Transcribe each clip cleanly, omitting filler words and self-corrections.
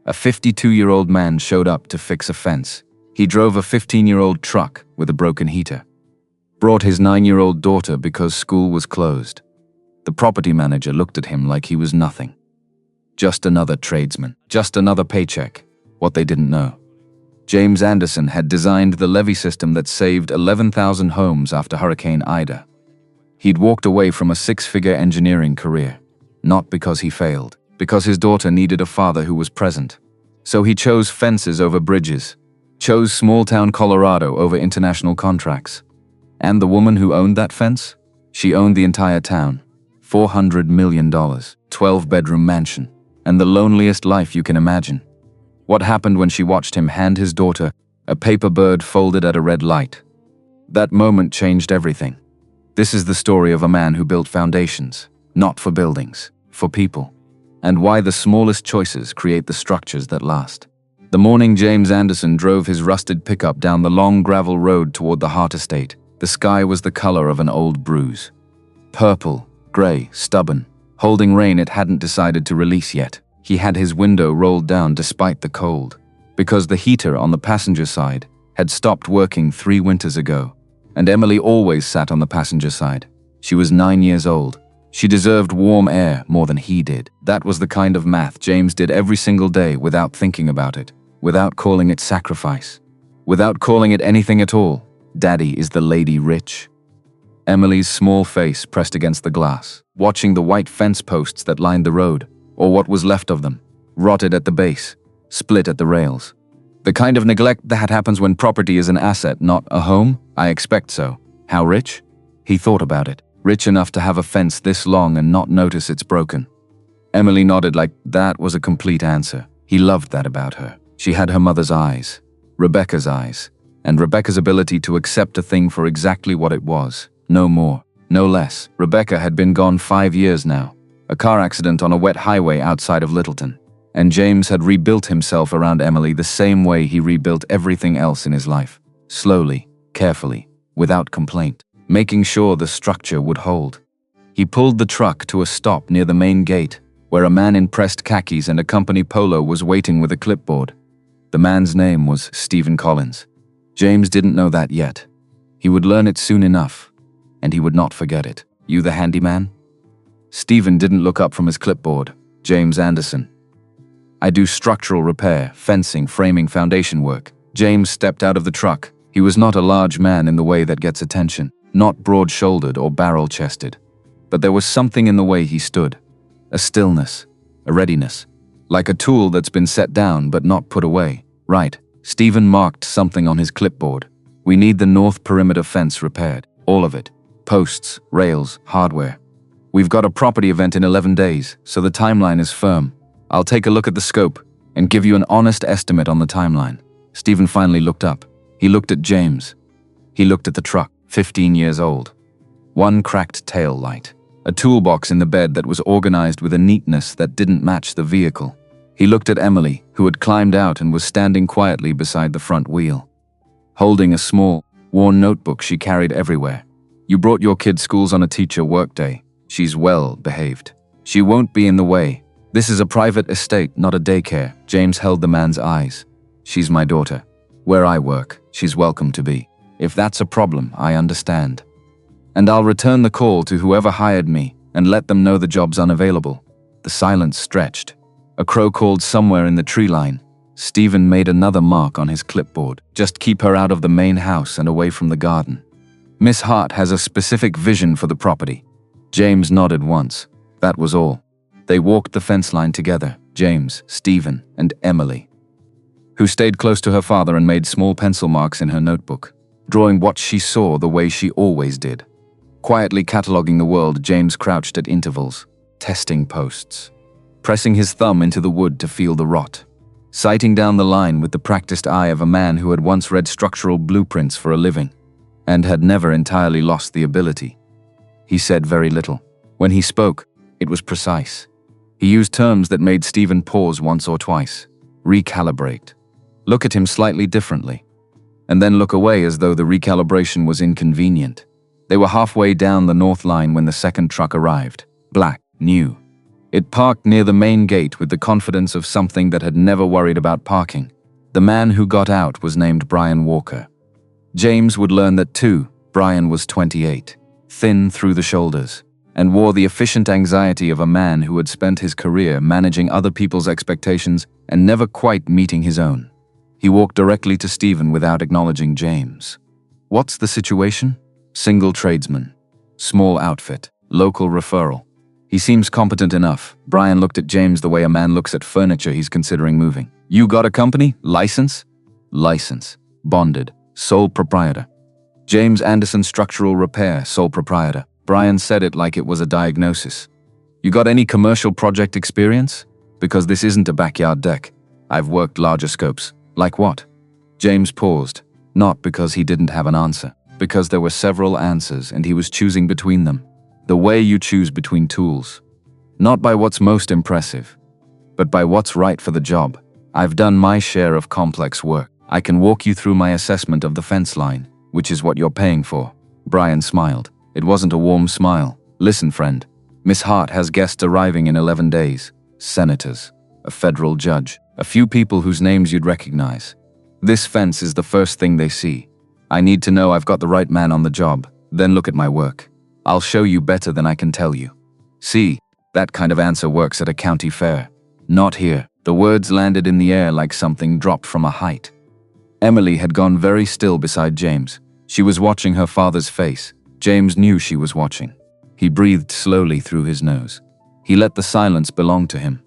A 52-year-old man showed up to fix a fence. He drove a 15-year-old truck with a broken heater. Brought his 9-year-old daughter because school was closed. The property manager looked at him like he was nothing. Just another tradesman, just another paycheck. What they didn't know. James Anderson had designed the levee system that saved 11,000 homes after Hurricane Ida. He'd walked away from a 6-figure engineering career, not because he failed, because his daughter needed a father who was present. So he chose fences over bridges, chose small-town Colorado over international contracts. And the woman who owned that fence? She owned the entire town. $400 million, 12-bedroom mansion, and the loneliest life you can imagine. What happened when she watched him hand his daughter a paper bird folded at a red light? That moment changed everything. This is the story of a man who built foundations, not for buildings, for people, and why the smallest choices create the structures that last. The morning James Anderson drove his rusted pickup down the long gravel road toward the Hart estate, the sky was the color of an old bruise. Purple, gray, stubborn, holding rain it hadn't decided to release yet. He had his window rolled down despite the cold, because the heater on the passenger side had stopped working 3 winters ago, and Emily always sat on the passenger side. She was 9 years old. She deserved warm air more than he did. That was the kind of math James did every single day without thinking about it, without calling it sacrifice, without calling it anything at all. Daddy is the lady rich. Emily's small face pressed against the glass, watching the white fence posts that lined the road, or what was left of them, rotted at the base, split at the rails. The kind of neglect that happens when property is an asset, not a home? I expect so. How rich? He thought about it. Rich enough to have a fence this long and not notice it's broken. Emily nodded like that was a complete answer. He loved that about her. She had her mother's eyes, Rebecca's eyes, and Rebecca's ability to accept a thing for exactly what it was. No more, no less. Rebecca had been gone 5 years now. A car accident on a wet highway outside of Littleton. And James had rebuilt himself around Emily the same way he rebuilt everything else in his life. Slowly, carefully, without complaint, making sure the structure would hold. He pulled the truck to a stop near the main gate, where a man in pressed khakis and a company polo was waiting with a clipboard. The man's name was Stephen Collins. James didn't know that yet. He would learn it soon enough, and he would not forget it. You the handyman? Stephen didn't look up from his clipboard. James Anderson. I do structural repair, fencing, framing, foundation work. James stepped out of the truck. He was not a large man in the way that gets attention, not broad-shouldered or barrel-chested. But there was something in the way he stood. A stillness, a readiness, like a tool that's been set down but not put away. Right. Stephen marked something on his clipboard. We need the north perimeter fence repaired. All of it. Posts, rails, hardware. We've got a property event in 11 days, so the timeline is firm. I'll take a look at the scope and give you an honest estimate on the timeline. Stephen finally looked up. He looked at James. He looked at the truck, 15 years old. One cracked tail light. A toolbox in the bed that was organized with a neatness that didn't match the vehicle. He looked at Emily, who had climbed out and was standing quietly beside the front wheel, holding a small, worn notebook she carried everywhere. You brought your kid schools on a teacher workday. She's well behaved. She won't be in the way. This is a private estate, not a daycare. James held the man's eyes. She's my daughter. Where I work, she's welcome to be. If that's a problem, I understand. And I'll return the call to whoever hired me and let them know the job's unavailable. The silence stretched. A crow called somewhere in the tree line. Stephen made another mark on his clipboard. Just keep her out of the main house and away from the garden. Miss Hart has a specific vision for the property. James nodded once. That was all. They walked the fence line together, James, Stephen, and Emily, who stayed close to her father and made small pencil marks in her notebook, drawing what she saw the way she always did. Quietly cataloging the world, James crouched at intervals, testing posts, pressing his thumb into the wood to feel the rot, sighting down the line with the practiced eye of a man who had once read structural blueprints for a living, and had never entirely lost the ability. He said very little. When he spoke, it was precise. He used terms that made Stephen pause once or twice, recalibrate, look at him slightly differently, and then look away as though the recalibration was inconvenient. They were halfway down the north line when the second truck arrived. Black, new. It parked near the main gate with the confidence of something that had never worried about parking. The man who got out was named Brian Walker. James would learn that too. Brian was 28, thin through the shoulders, and wore the efficient anxiety of a man who had spent his career managing other people's expectations and never quite meeting his own. He walked directly to Stephen without acknowledging James. What's the situation? Single tradesman. Small outfit. Local referral. He seems competent enough. Brian looked at James the way a man looks at furniture he's considering moving. You got a company? License? License. Bonded. Sole proprietor. James Anderson Structural Repair, sole proprietor. Brian said it like it was a diagnosis. You got any commercial project experience? Because this isn't a backyard deck. I've worked larger scopes. Like what? James paused, not because he didn't have an answer, because there were several answers and he was choosing between them. The way you choose between tools. Not by what's most impressive, but by what's right for the job. I've done my share of complex work. I can walk you through my assessment of the fence line, which is what you're paying for. Brian smiled. It wasn't a warm smile. Listen, friend. Miss Hart has guests arriving in 11 days. Senators, a federal judge, a few people whose names you'd recognize. This fence is the first thing they see. I need to know I've got the right man on the job. Then look at my work. I'll show you better than I can tell you. See, that kind of answer works at a county fair. Not here. The words landed in the air like something dropped from a height. Emily had gone very still beside James. She was watching her father's face. James knew she was watching. He breathed slowly through his nose. He let the silence belong to him.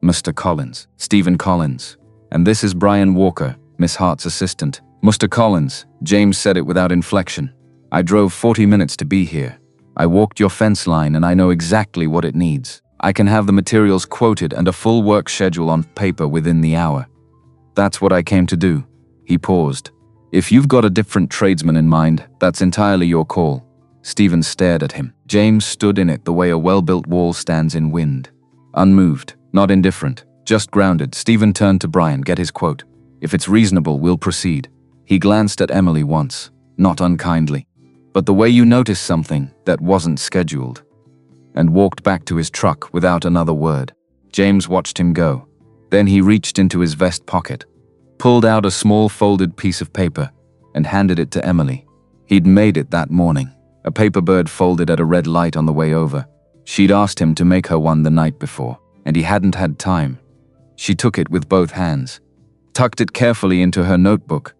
Mr. Collins, Stephen Collins. And this is Brian Walker, Miss Hart's assistant. Mr. Collins, James said it without inflection. I drove 40 minutes to be here. I walked your fence line and I know exactly what it needs. I can have the materials quoted and a full work schedule on paper within the hour. That's what I came to do. He paused. If you've got a different tradesman in mind, that's entirely your call. Stephen stared at him. James stood in it the way a well-built wall stands in wind. Unmoved, not indifferent, just grounded. Stephen turned to Brian. Get his quote. If it's reasonable, we'll proceed. He glanced at Emily once, not unkindly, but the way you notice something that wasn't scheduled, and walked back to his truck without another word. James watched him go. Then he reached into his vest pocket, pulled out a small folded piece of paper, and handed it to Emily. He'd made it that morning. A paper bird folded at a red light on the way over. She'd asked him to make her one the night before, and he hadn't had time. She took it with both hands, tucked it carefully into her notebook,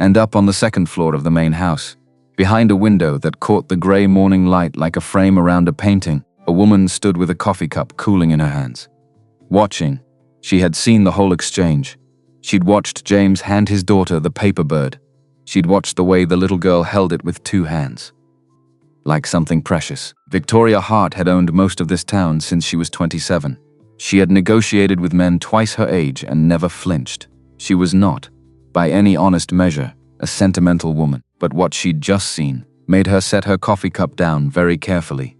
and up on the second floor of the main house, behind a window that caught the gray morning light like a frame around a painting, a woman stood with a coffee cup cooling in her hands. Watching, she had seen the whole exchange. She'd watched James hand his daughter the paper bird. She'd watched the way the little girl held it with two hands, like something precious. Victoria Hart had owned most of this town since she was 27. She had negotiated with men twice her age and never flinched. She was not, by any honest measure, a sentimental woman, but what she'd just seen made her set her coffee cup down very carefully,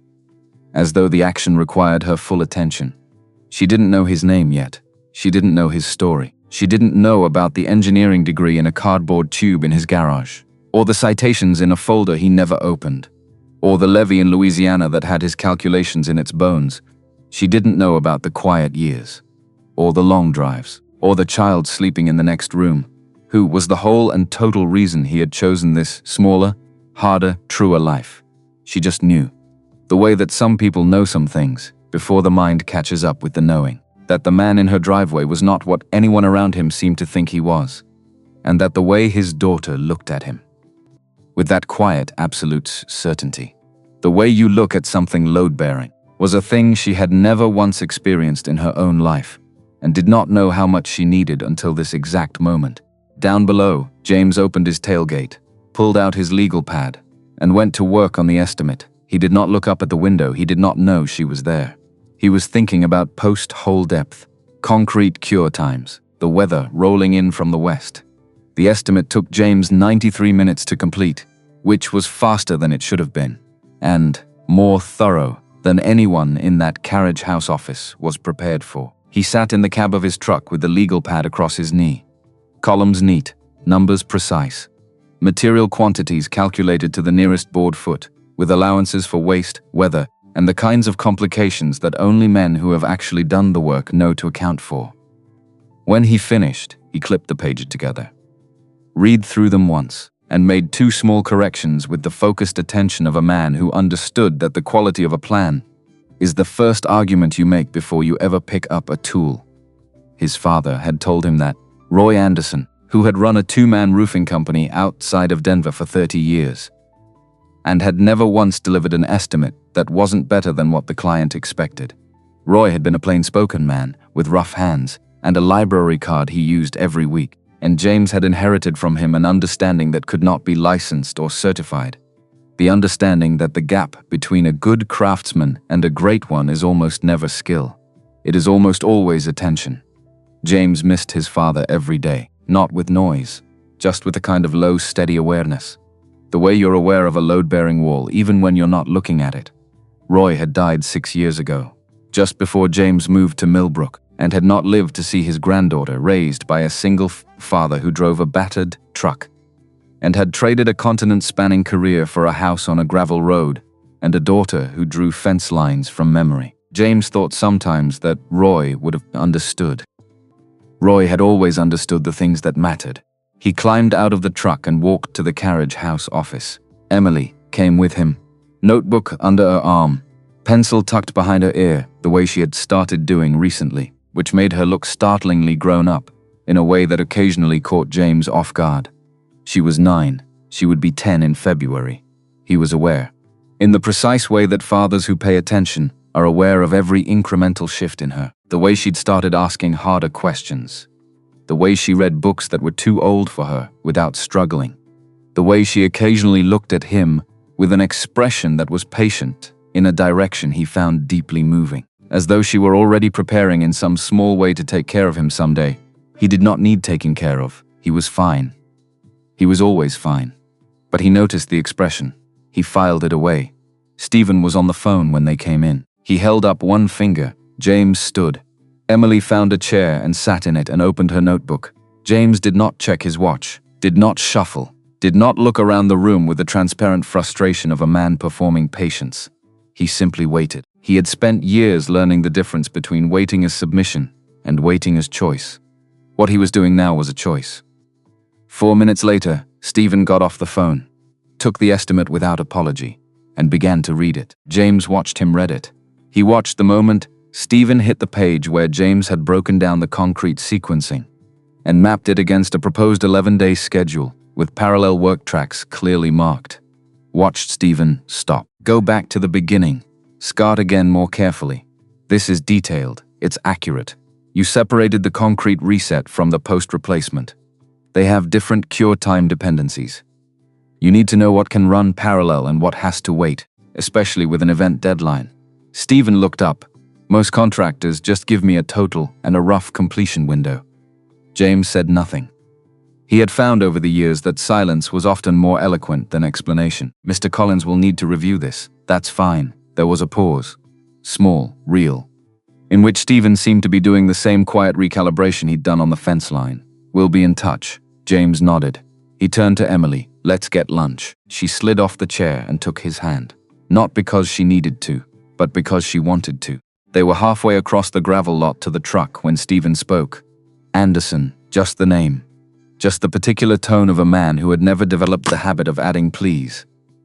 as though the action required her full attention. She didn't know his name yet. She didn't know his story. She didn't know about the engineering degree in a cardboard tube in his garage, or the citations in a folder he never opened, or the levee in Louisiana that had his calculations in its bones. She didn't know about the quiet years, or the long drives, or the child sleeping in the next room, who was the whole and total reason he had chosen this smaller, harder, truer life. She just knew, the way that some people know some things before the mind catches up with the knowing, that the man in her driveway was not what anyone around him seemed to think he was, and that the way his daughter looked at him, with that quiet, absolute certainty, the way you look at something load-bearing, was a thing she had never once experienced in her own life, and did not know how much she needed until this exact moment. Down below, James opened his tailgate, pulled out his legal pad, and went to work on the estimate. He did not look up at the window. He did not know she was there. He was thinking about post-hole depth, concrete cure times, the weather rolling in from the west. The estimate took James 93 minutes to complete, which was faster than it should have been, and more thorough than anyone in that carriage house office was prepared for. He sat in the cab of his truck with the legal pad across his knee. Columns neat, numbers precise, material quantities calculated to the nearest board foot, with allowances for waste, weather, and the kinds of complications that only men who have actually done the work know to account for. When he finished, he clipped the pages together, read through them once, and made 2 small corrections with the focused attention of a man who understood that the quality of a plan is the first argument you make before you ever pick up a tool. His father had told him that Roy Anderson, who had run a 2-man roofing company outside of Denver for 30 years, and had never once delivered an estimate that wasn't better than what the client expected. Roy had been a plain-spoken man with rough hands and a library card he used every week, and James had inherited from him an understanding that could not be licensed or certified. The understanding that the gap between a good craftsman and a great one is almost never skill. It is almost always attention. James missed his father every day, not with noise, just with a kind of low, steady awareness. The way you're aware of a load-bearing wall even when you're not looking at it. Roy had died 6 years ago, just before James moved to Millbrook, and had not lived to see his granddaughter raised by a single father who drove a battered truck, and had traded a continent-spanning career for a house on a gravel road and a daughter who drew fence lines from memory. James thought sometimes that Roy would have understood. Roy had always understood the things that mattered. He climbed out of the truck and walked to the carriage house office. Emily came with him, notebook under her arm, pencil tucked behind her ear, the way she had started doing recently, which made her look startlingly grown up in a way that occasionally caught James off guard. She was 9. She would be 10 in February. He was aware, in the precise way that fathers who pay attention are aware of every incremental shift in her, the way she'd started asking harder questions, the way she read books that were too old for her without struggling, the way she occasionally looked at him with an expression that was patient in a direction he found deeply moving, as though she were already preparing in some small way to take care of him someday. He did not need taking care of. He was fine. He was always fine. But he noticed the expression. He filed it away. Stephen was on the phone when they came in. He held up one finger. James stood. Emily found a chair and sat in it and opened her notebook. James did not check his watch, did not shuffle, did not look around the room with the transparent frustration of a man performing patience. He simply waited. He had spent years learning the difference between waiting as submission and waiting as choice. What he was doing now was a choice. 4 minutes later, Stephen got off the phone, took the estimate without apology, and began to read it. James watched him read it. He watched the moment Stephen hit the page where James had broken down the concrete sequencing and mapped it against a proposed 11-day schedule with parallel work tracks clearly marked. Watched Stephen stop. Go back to the beginning. Start again more carefully. This is detailed. It's accurate. You separated the concrete reset from the post-replacement. They have different cure time dependencies. You need to know what can run parallel and what has to wait, especially with an event deadline. Stephen looked up. Most contractors just give me a total and a rough completion window. James said nothing. He had found over the years that silence was often more eloquent than explanation. Mr. Collins will need to review this. That's fine. There was a pause. Small, real, in which Stephen seemed to be doing the same quiet recalibration he'd done on the fence line. We'll be in touch. James nodded. He turned to Emily. Let's get lunch. She slid off the chair and took his hand. Not because she needed to, but because she wanted to. They were halfway across the gravel lot to the truck when Stephen spoke. Anderson, just the name. Just the particular tone of a man who had never developed the habit of adding please.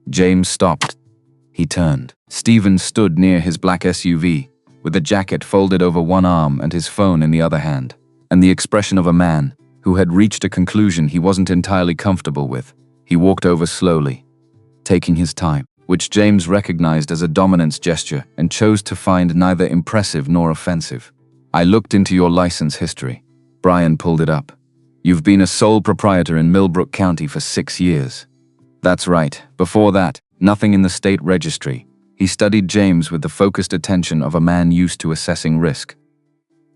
James stopped. He turned. Stephen stood near his black SUV, with a jacket folded over one arm and his phone in the other hand, and the expression of a man who had reached a conclusion he wasn't entirely comfortable with. He walked over slowly, taking his time, which James recognized as a dominance gesture and chose to find neither impressive nor offensive. I looked into your license history. Brian pulled it up. You've been a sole proprietor in Millbrook County for 6 years. That's right. Before that, nothing in the state registry. He studied James with the focused attention of a man used to assessing risk.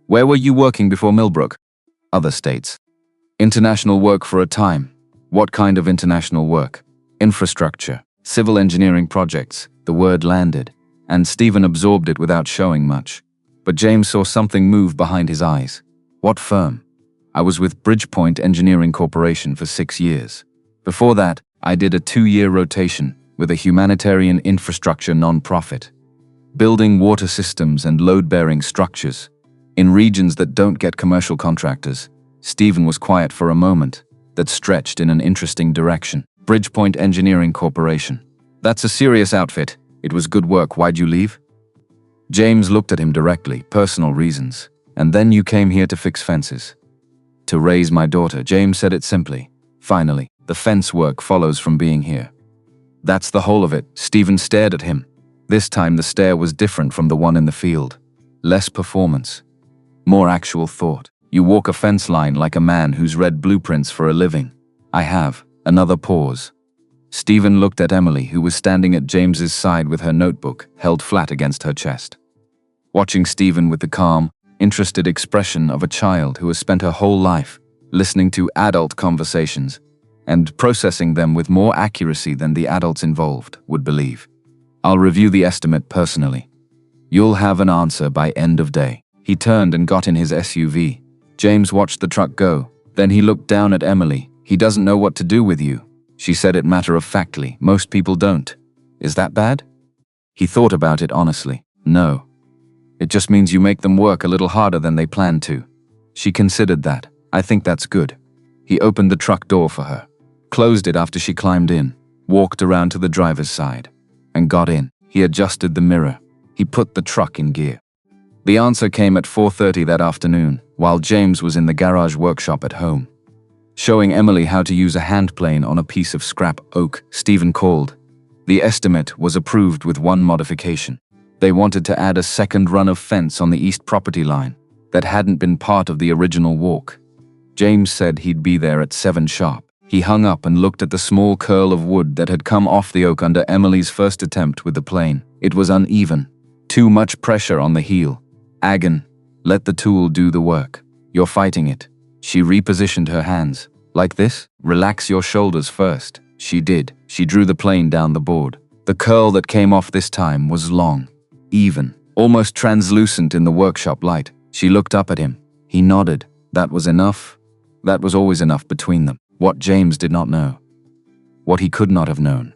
Where were you working before Millbrook? Other states. International work for a time. What kind of international work? Infrastructure, civil engineering projects. The word landed, and Stephen absorbed it without showing much. But James saw something move behind his eyes. What firm? I was with Bridgepoint Engineering Corporation for 6 years. Before that, I did a 2-year rotation with a humanitarian infrastructure nonprofit. building water systems and load-bearing structures. In regions that don't get commercial contractors, Stephen was quiet for a moment that stretched in an interesting direction. Bridgepoint Engineering Corporation. That's a serious outfit. It was good work. Why'd you leave? James looked at him directly. Personal reasons. And then you came here to fix fences. To raise my daughter. James said it simply. Finally, the fence work follows from being here. That's the whole of it. Stephen stared at him. This time the stare was different from the one in the field. Less performance. More actual thought. You walk a fence line like a man who's read blueprints for a living. I have. Another pause. Stephen looked at Emily, who was standing at James's side with her notebook held flat against her chest. Watching Stephen with the calm, interested expression of a child who has spent her whole life listening to adult conversations and processing them with more accuracy than the adults involved would believe. I'll review the estimate personally. You'll have an answer by end of day. He turned and got in his SUV. James watched the truck go. Then he looked down at Emily. He doesn't know what to do with you. She said it matter-of-factly. Most people don't. Is that bad? He thought about it honestly. No. It just means you make them work a little harder than they planned to. She considered that. I think that's good. He opened the truck door for her, closed it after she climbed in, walked around to the driver's side, and got in. He adjusted the mirror. He put the truck in gear. The answer came at 4:30 that afternoon, while James was in the garage workshop at home. Showing Emily how to use a hand plane on a piece of scrap oak, Stephen called. The estimate was approved with one modification. They wanted to add a second run of fence on the east property line that hadn't been part of the original walk. James said he'd be there at 7 sharp. He hung up and looked at the small curl of wood that had come off the oak under Emily's first attempt with the plane. It was uneven. Too much pressure on the heel. Agon, let the tool do the work. You're fighting it. She repositioned her hands. Like this? Relax your shoulders first. She did. She drew the plane down the board. The curl that came off this time was long, even, almost translucent in the workshop light. She looked up at him. He nodded. That was enough. That was always enough between them. What James did not know. What he could not have known.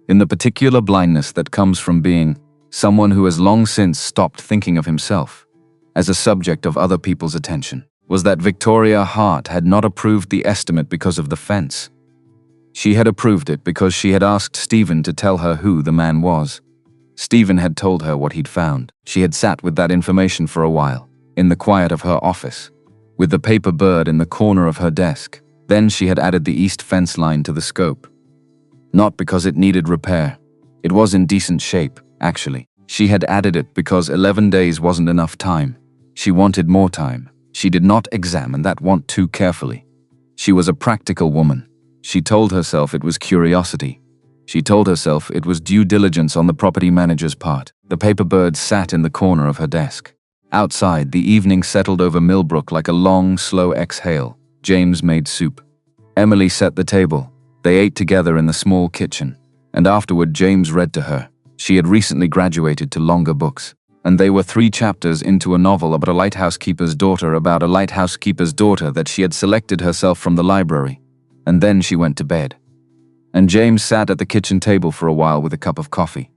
In the particular blindness that comes from being someone who has long since stopped thinking of himself as a subject of other people's attention, was that Victoria Hart had not approved the estimate because of the fence. She had approved it because she had asked Stephen to tell her who the man was. Stephen had told her what he'd found. She had sat with that information for a while, in the quiet of her office, with the paper bird in the corner of her desk. Then she had added the east fence line to the scope. Not because it needed repair. It was in decent shape, actually. She had added it because 11 days wasn't enough time. She wanted more time. She did not examine that want too carefully. She was a practical woman. She told herself it was curiosity. She told herself it was due diligence on the property manager's part. The paper bird sat in the corner of her desk. Outside, the evening settled over Millbrook like a long, slow exhale. James made soup. Emily set the table. They ate together in the small kitchen. And afterward, James read to her. She had recently graduated to longer books. And they were 3 chapters into a novel about a lighthouse keeper's daughter that she had selected herself from the library. And then she went to bed. And James sat at the kitchen table for a while with a cup of coffee.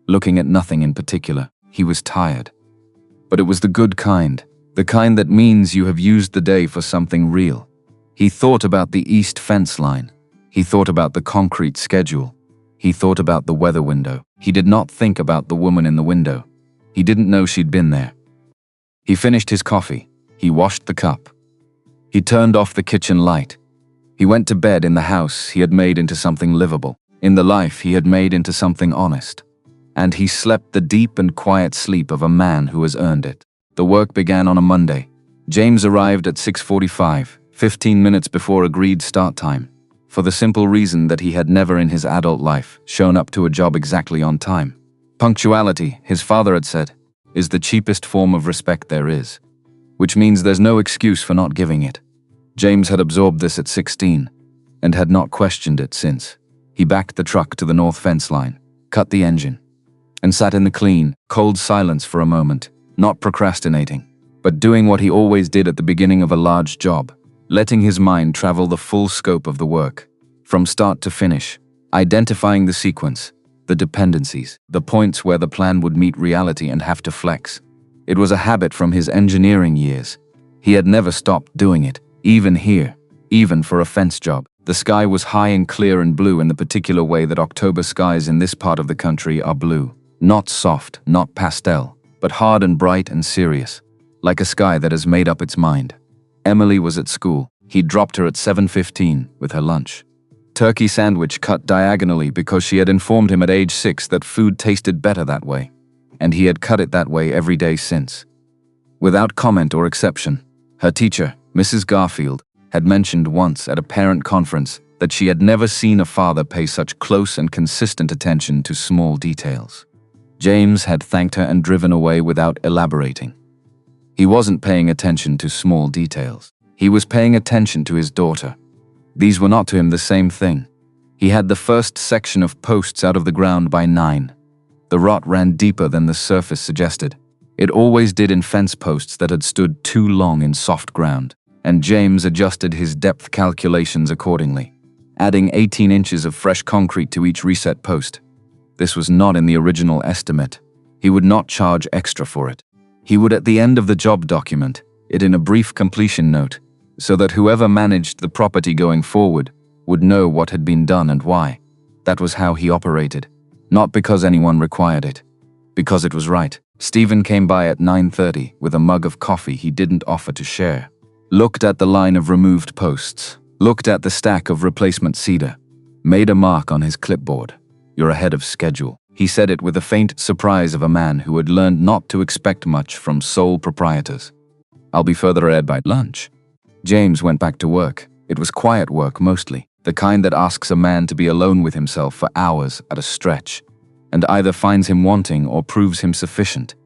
Looking at nothing in particular. He was tired. But it was the good kind. The kind that means you have used the day for something real. He thought about the east fence line. He thought about the concrete schedule. He thought about the weather window. He did not think about the woman in the window. He didn't know she'd been there. He finished his coffee. He washed the cup. He turned off the kitchen light. He went to bed in the house he had made into something livable, in the life he had made into something honest. And he slept the deep and quiet sleep of a man who has earned it. The work began on a Monday. James arrived at 6:45, 15 minutes before agreed start time, for the simple reason that he had never in his adult life shown up to a job exactly on time. Punctuality, his father had said, is the cheapest form of respect there is, which means there's no excuse for not giving it. James had absorbed this at 16 and had not questioned it since. He backed the truck to the north fence line, cut the engine, and sat in the clean, cold silence for a moment, not procrastinating, but doing what he always did at the beginning of a large job, letting his mind travel the full scope of the work, from start to finish, identifying the sequence, The dependencies, the points where the plan would meet reality and have to flex. It was a habit from his engineering years. He had never stopped doing it, even here, even for a fence job. The sky was high and clear and blue in the particular way that October skies in this part of the country are blue. Not soft, not pastel, but hard and bright and serious, like a sky that has made up its mind. Emily was at school. He dropped her at 7:15 with her lunch. Turkey sandwich cut diagonally because she had informed him at age 6 that food tasted better that way, and he had cut it that way every day since. Without comment or exception, her teacher, Mrs. Garfield, had mentioned once at a parent conference that she had never seen a father pay such close and consistent attention to small details. James had thanked her and driven away without elaborating. He wasn't paying attention to small details. He was paying attention to his daughter. These were not to him the same thing. He had the first section of posts out of the ground by 9. The rot ran deeper than the surface suggested. It always did in fence posts that had stood too long in soft ground, and James adjusted his depth calculations accordingly, adding 18 inches of fresh concrete to each reset post. This was not in the original estimate. He would not charge extra for it. He would at the end of the job document it in a brief completion note, so that whoever managed the property going forward would know what had been done and why. That was how he operated. Not because anyone required it. Because it was right. Stephen came by at 9:30 with a mug of coffee he didn't offer to share. Looked at the line of removed posts. Looked at the stack of replacement cedar. Made a mark on his clipboard. "You're ahead of schedule." He said it with the faint surprise of a man who had learned not to expect much from sole proprietors. "I'll be further ahead by lunch." James went back to work. It was quiet work mostly, the kind that asks a man to be alone with himself for hours at a stretch, and either finds him wanting or proves him sufficient.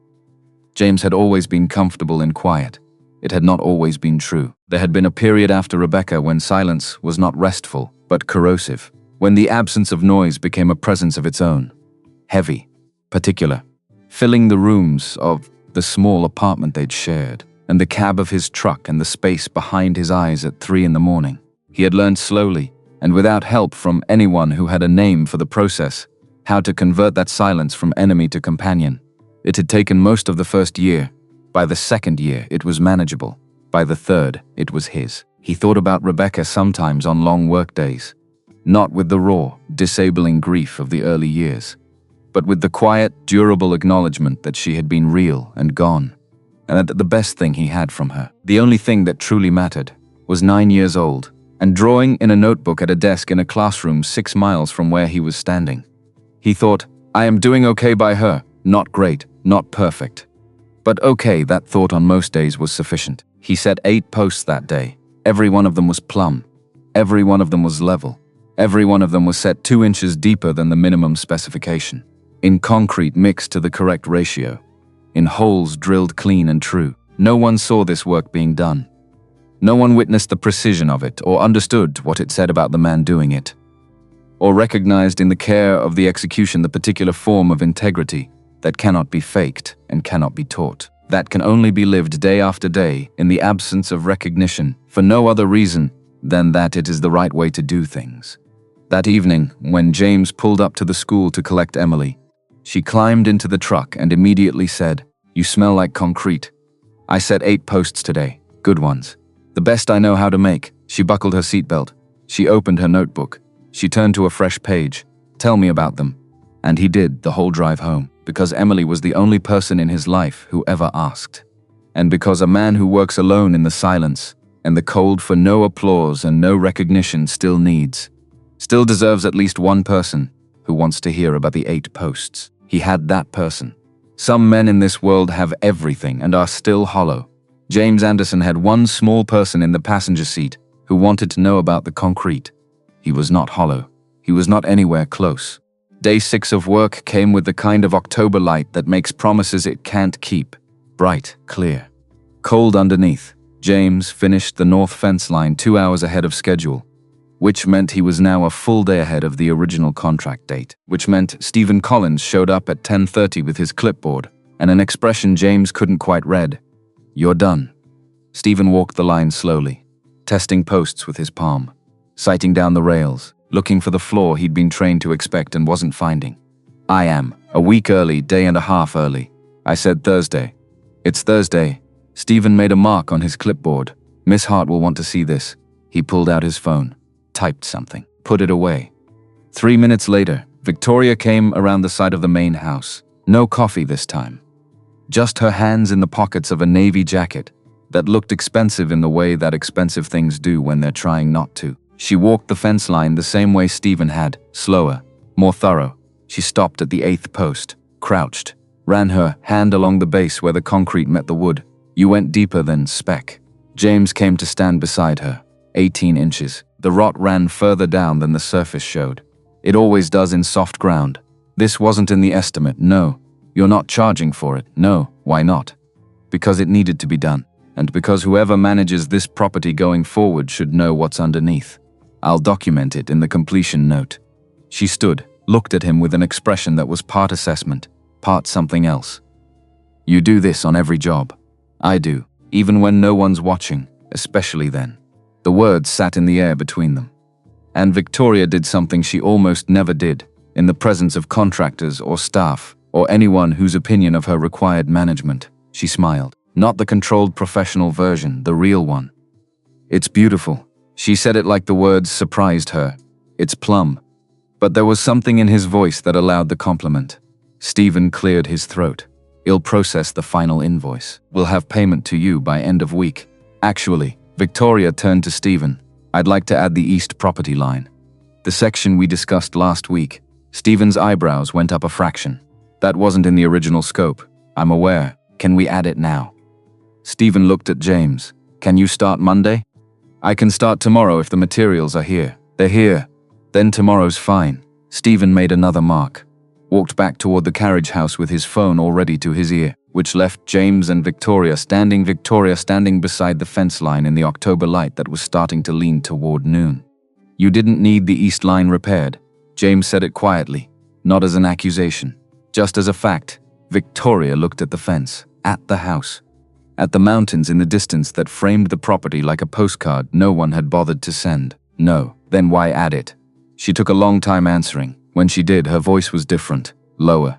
James had always been comfortable in quiet. It had not always been true. There had been a period after Rebecca when silence was not restful, but corrosive, when the absence of noise became a presence of its own. Heavy, particular, filling the rooms of the small apartment they'd shared, and the cab of his truck and the space behind his eyes at 3 in the morning. He had learned slowly, and without help from anyone who had a name for the process, how to convert that silence from enemy to companion. It had taken most of the first year. By the second year, it was manageable. By the third, it was his. He thought about Rebecca sometimes on long work days, not with the raw, disabling grief of the early years, but with the quiet, durable acknowledgement that she had been real and gone, and that the best thing he had from her, the only thing that truly mattered, was 9 years old, and drawing in a notebook at a desk in a classroom 6 miles from where he was standing. He thought, "I am doing okay by her. Not great, not perfect. But okay." That thought on most days was sufficient. He set 8 posts that day. Every one of them was plumb. Every one of them was level. Every one of them was set 2 inches deeper than the minimum specification. In concrete mixed to the correct ratio. In holes drilled clean and true. No one saw this work being done. No one witnessed the precision of it, or understood what it said about the man doing it, or recognized in the care of the execution the particular form of integrity that cannot be faked and cannot be taught, that can only be lived day after day in the absence of recognition, for no other reason than that it is the right way to do things. That evening, when James pulled up to the school to collect Emily, she climbed into the truck and immediately said, "You smell like concrete. I set 8 posts today, good ones. The best I know how to make." She buckled her seatbelt. She opened her notebook. She turned to a fresh page. "Tell me about them." And he did the whole drive home, because Emily was the only person in his life who ever asked. And because a man who works alone in the silence, and the cold for no applause and no recognition still deserves at least one person who wants to hear about the 8 posts. He had that person. Some men in this world have everything and are still hollow. James Anderson had one small person in the passenger seat who wanted to know about the concrete. He was not hollow. He was not anywhere close. Day 6 of work came with the kind of October light that makes promises it can't keep. Bright, clear. Cold underneath. James finished the north fence line 2 hours ahead of schedule, which meant he was now a full day ahead of the original contract date, which meant Stephen Collins showed up at 10:30 with his clipboard and an expression James couldn't quite read. "You're done." Stephen walked the line slowly, testing posts with his palm, sighting down the rails, looking for the flaw he'd been trained to expect and wasn't finding. I am. A week early, day and a half early. I said Thursday. It's Thursday. Stephen made a mark on his clipboard. Miss Hart will want to see this. He pulled out his phone, typed something, put it away. 3 minutes later, Victoria came around the side of the main house. No coffee this time. Just her hands in the pockets of a navy jacket that looked expensive in the way that expensive things do when they're trying not to. She walked the fence line the same way Stephen had, slower, more thorough. She stopped at the 8th post, crouched, ran her hand along the base where the concrete met the wood. You went deeper than spec. James came to stand beside her, 18 inches. The rot ran further down than the surface showed. It always does in soft ground. This wasn't in the estimate, no. You're not charging for it, no. Why not? Because it needed to be done. And because whoever manages this property going forward should know what's underneath. I'll document it in the completion note. She stood, looked at him with an expression that was part assessment, part something else. You do this on every job. I do, even when no one's watching, especially then. The words sat in the air between them. And Victoria did something she almost never did, in the presence of contractors or staff, or anyone whose opinion of her required management. She smiled. Not the controlled professional version, the real one. It's beautiful. She said it like the words surprised her. It's plum. But there was something in his voice that allowed the compliment. Stephen cleared his throat. I'll process the final invoice. We'll have payment to you by end of week. Actually, Victoria turned to Stephen. I'd like to add the east property line. The section we discussed last week. Stephen's eyebrows went up a fraction. That wasn't in the original scope. I'm aware. Can we add it now? Stephen looked at James. Can you start Monday? I can start tomorrow if the materials are here. They're here. Then tomorrow's fine. Stephen made another mark. Walked back toward the carriage house with his phone already to his ear, which left James and Victoria standing beside the fence line in the October light that was starting to lean toward noon. You didn't need the east line repaired. James said it quietly, not as an accusation, just as a fact. Victoria looked at the fence, at the house, at the mountains in the distance that framed the property like a postcard no one had bothered to send. No, then why add it? She took a long time answering. When she did, her voice was different, lower,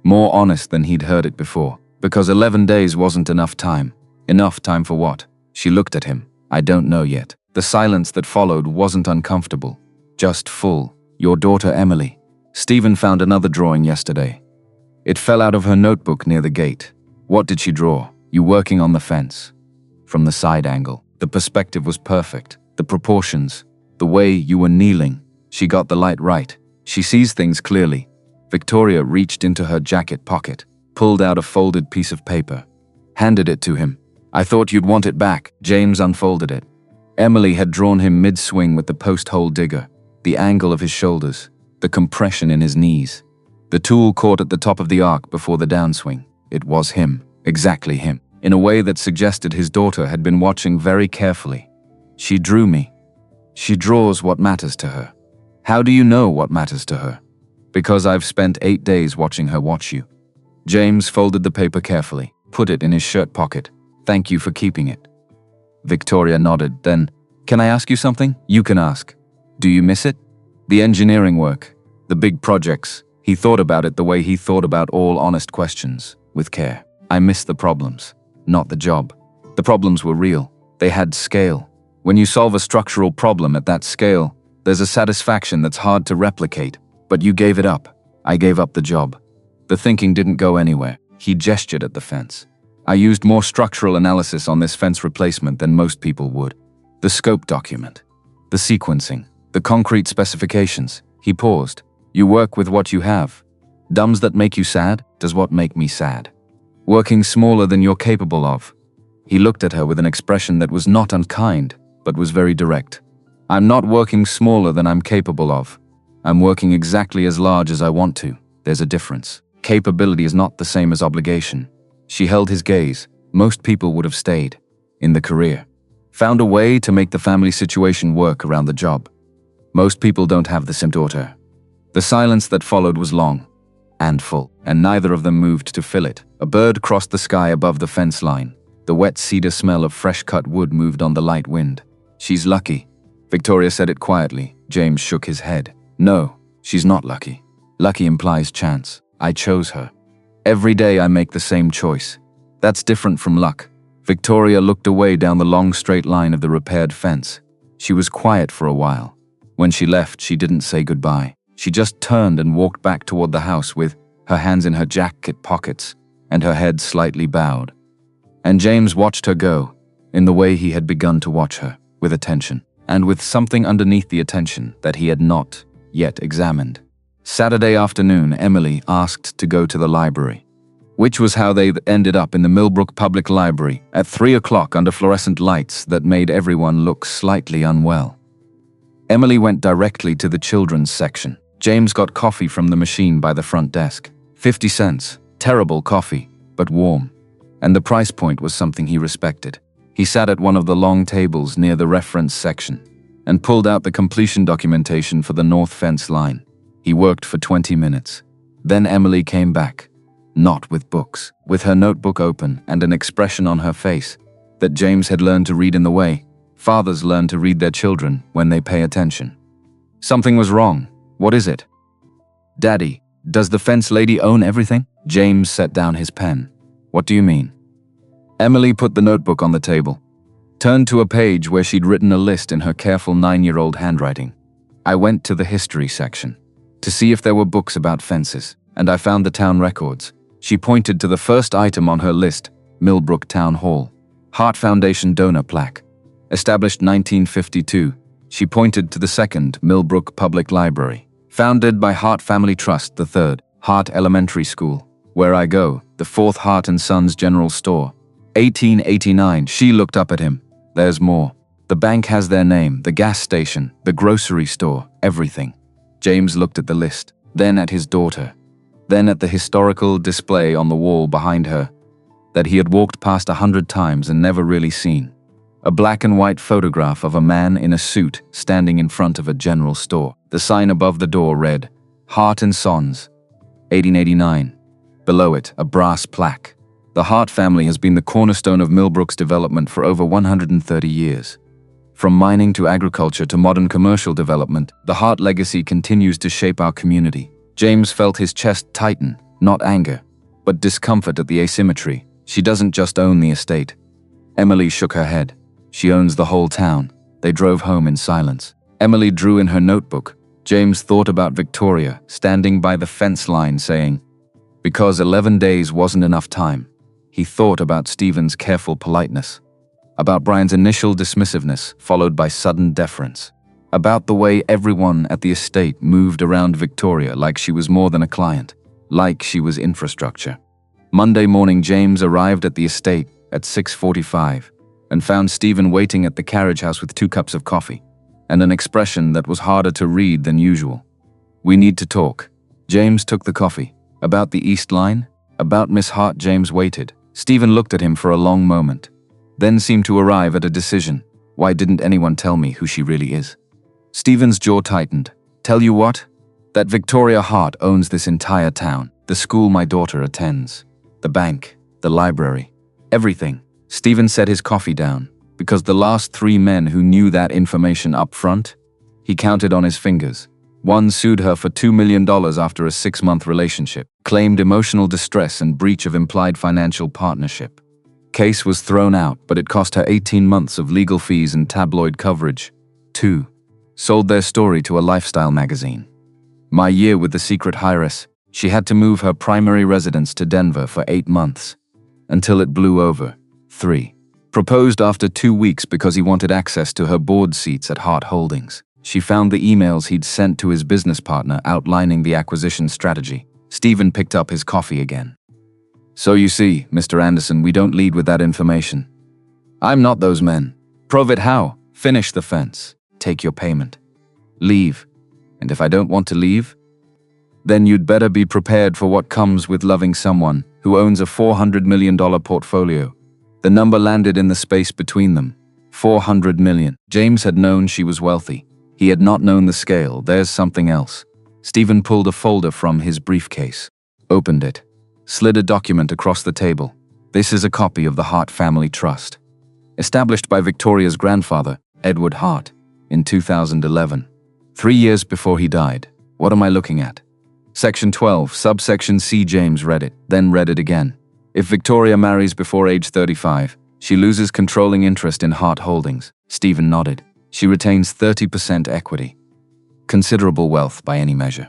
more honest than he'd heard it before. Because 11 days wasn't enough time. Enough time for what? She looked at him. I don't know yet. The silence that followed wasn't uncomfortable, just full. Your daughter Emily. Stephen found another drawing yesterday. It fell out of her notebook near the gate. What did she draw? You working on the fence. From the side angle. The perspective was perfect. The proportions. The way you were kneeling. She got the light right. She sees things clearly. Victoria reached into her jacket pocket, pulled out a folded piece of paper, handed it to him. I thought you'd want it back. James unfolded it. Emily had drawn him mid-swing with the post-hole digger, the angle of his shoulders, the compression in his knees. The tool caught at the top of the arc before the downswing. It was him, exactly him, in a way that suggested his daughter had been watching very carefully. She drew me. She draws what matters to her. How do you know what matters to her? Because I've spent 8 days watching her watch you. James folded the paper carefully, put it in his shirt pocket. Thank you for keeping it. Victoria nodded. Then, can I ask you something? You can ask. Do you miss it? The engineering work, the big projects. He thought about it the way he thought about all honest questions, with care. I miss the problems, not the job. The problems were real. They had scale. When you solve a structural problem at that scale, there's a satisfaction that's hard to replicate. But you gave it up. I gave up the job. The thinking didn't go anywhere. He gestured at the fence. I used more structural analysis on this fence replacement than most people would. The scope document, the sequencing, the concrete specifications. He paused. You work with what you have. Dumbs that make you sad does what make me sad. Working smaller than you're capable of. He looked at her with an expression that was not unkind, but was very direct. I'm not working smaller than I'm capable of. I'm working exactly as large as I want to. There's a difference. Capability is not the same as obligation. She held his gaze. Most people would have stayed. In the career. Found a way to make the family situation work around the job. Most people don't have the same daughter. The silence that followed was long and full, and neither of them moved to fill it. A bird crossed the sky above the fence line. The wet cedar smell of fresh-cut wood moved on the light wind. She's lucky. Victoria said it quietly. James shook his head. No, she's not lucky. Lucky implies chance. I chose her. Every day I make the same choice. That's different from luck. Victoria looked away down the long straight line of the repaired fence. She was quiet for a while. When she left, she didn't say goodbye. She just turned and walked back toward the house with her hands in her jacket pockets and her head slightly bowed. And James watched her go, in the way he had begun to watch her, with attention, and with something underneath the attention that he had not yet examined. Saturday afternoon, Emily asked to go to the library, which was how they ended up in the Millbrook Public Library at 3 o'clock under fluorescent lights that made everyone look slightly unwell. Emily went directly to the children's section. James got coffee from the machine by the front desk. 50 cents. Terrible coffee, but warm. And the price point was something he respected. He sat at one of the long tables near the reference section and pulled out the completion documentation for the north fence line. He worked for 20 minutes. Then Emily came back, not with books, with her notebook open and an expression on her face that James had learned to read in the way fathers learn to read their children when they pay attention. Something was wrong. What is it? Daddy, does the fence lady own everything? James set down his pen. What do you mean? Emily put the notebook on the table, turned to a page where she'd written a list in her careful 9-year-old handwriting. I went to the history section to see if there were books about fences, and I found the town records. She pointed to the first item on her list, Millbrook Town Hall. Hart Foundation donor plaque. Established 1952. She pointed to the second, Millbrook Public Library. Founded by Hart Family Trust, the third, Hart Elementary School. Where I go, the fourth Hart & Sons General Store. 1889. She looked up at him. There's more. The bank has their name, the gas station, the grocery store, everything. James looked at the list, then at his daughter, then at the historical display on the wall behind her that he had walked past 100 times and never really seen. A black and white photograph of a man in a suit standing in front of a general store. The sign above the door read, Hart & Sons, 1889. Below it, a brass plaque. The Hart family has been the cornerstone of Millbrook's development for over 130 years. From mining to agriculture to modern commercial development, the Hart legacy continues to shape our community. James felt his chest tighten, not anger, but discomfort at the asymmetry. She doesn't just own the estate. Emily shook her head. She owns the whole town. They drove home in silence. Emily drew in her notebook. James thought about Victoria, standing by the fence line saying, because 11 days wasn't enough time. He thought about Stephen's careful politeness, about Brian's initial dismissiveness followed by sudden deference, about the way everyone at the estate moved around Victoria like she was more than a client, like she was infrastructure. Monday morning, James arrived at the estate at 6:45 and found Stephen waiting at the carriage house with 2 cups of coffee and an expression that was harder to read than usual. We need to talk. James took the coffee. About the East Line? About Miss Hart? James waited. Stephen looked at him for a long moment, then seemed to arrive at a decision. Why didn't anyone tell me who she really is? Stephen's jaw tightened. Tell you what? That Victoria Hart owns this entire town, the school my daughter attends, the bank, the library, everything. Stephen set his coffee down, because the last 3 men who knew that information up front, he counted on his fingers. One sued her for $2 million after a 6-month relationship, claimed emotional distress and breach of implied financial partnership. Case was thrown out, but it cost her 18 months of legal fees and tabloid coverage. 2. Sold their story to a lifestyle magazine. My year with the secret heiress, she had to move her primary residence to Denver for 8 months, until it blew over. 3. Proposed after 2 weeks because he wanted access to her board seats at Hart Holdings. She found the emails he'd sent to his business partner outlining the acquisition strategy. Stephen picked up his coffee again. So you see, Mr. Anderson, we don't lead with that information. I'm not those men. Prove it how? Finish the fence. Take your payment. Leave. And if I don't want to leave, then you'd better be prepared for what comes with loving someone who owns a $400 million portfolio. The number landed in the space between them. 400 million. James had known she was wealthy. He had not known the scale. There's something else. Stephen pulled a folder from his briefcase, opened it, slid a document across the table. This is a copy of the Hart Family Trust, established by Victoria's grandfather, Edward Hart, in 2011, 3 years before he died. What am I looking at? Section 12, subsection C. James read it, then read it again. If Victoria marries before age 35, she loses controlling interest in Hart Holdings. Stephen nodded. She retains 30% equity. Considerable wealth by any measure.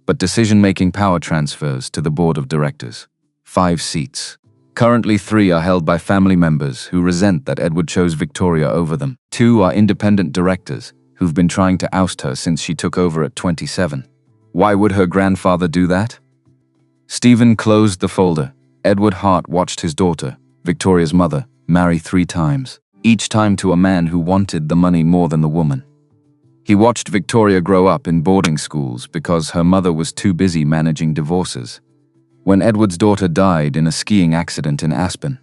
But decision-making power transfers to the board of directors. 5 seats. Currently 3 are held by family members who resent that Edward chose Victoria over them. 2 are independent directors who've been trying to oust her since she took over at 27. Why would her grandfather do that? Stephen closed the folder. Edward Hart watched his daughter, Victoria's mother, marry 3 times, each time to a man who wanted the money more than the woman. He watched Victoria grow up in boarding schools because her mother was too busy managing divorces. When Edward's daughter died in a skiing accident in Aspen,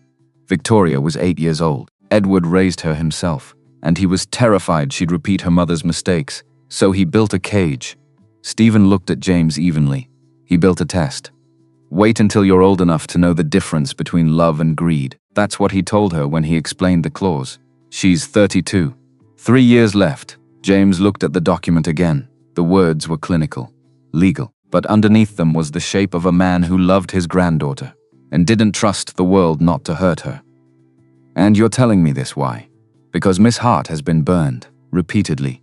Victoria was 8 years old. Edward raised her himself, and he was terrified she'd repeat her mother's mistakes, so he built a cage. Stephen looked at James evenly. He built a test. Wait until you're old enough to know the difference between love and greed. That's what he told her when he explained the clause. She's 32. 3 years left. James looked at the document again. The words were clinical, legal, but underneath them was the shape of a man who loved his granddaughter and didn't trust the world not to hurt her. And you're telling me this, why? Because Miss Hart has been burned, repeatedly,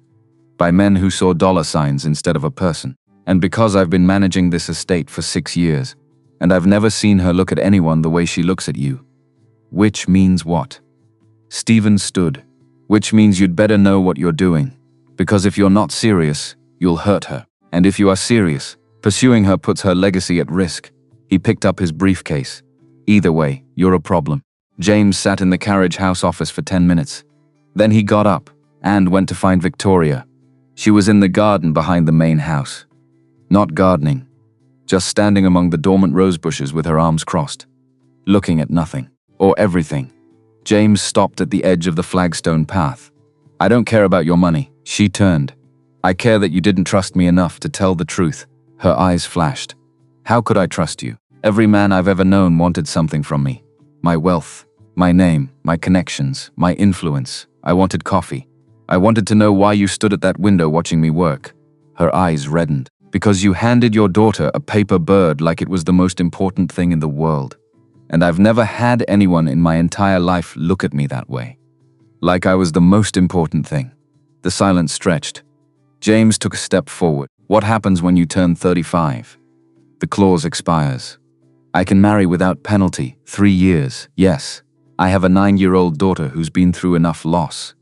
by men who saw dollar signs instead of a person, and because I've been managing this estate for 6 years, and I've never seen her look at anyone the way she looks at you. Which means what? Stephen stood. Which means you'd better know what you're doing, because if you're not serious, you'll hurt her, and if you are serious, pursuing her puts her legacy at risk. He picked up his briefcase. Either way, you're a problem. James sat in the carriage house office for 10 minutes. Then he got up and went to find Victoria. She was in the garden behind the main house. Not gardening, just standing among the dormant rose bushes with her arms crossed, looking at nothing, or everything. James stopped at the edge of the flagstone path. I don't care about your money, she turned. I care that you didn't trust me enough to tell the truth. Her eyes flashed. How could I trust you? Every man I've ever known wanted something from me. My wealth, my name, my connections, my influence. I wanted coffee. I wanted to know why you stood at that window watching me work. Her eyes reddened. Because you handed your daughter a paper bird like it was the most important thing in the world. And I've never had anyone in my entire life look at me that way. Like I was the most important thing. The silence stretched. James took a step forward. What happens when you turn 35? The clause expires. I can marry without penalty. 3 years, yes. I have a 9-year-old daughter who's been through enough loss.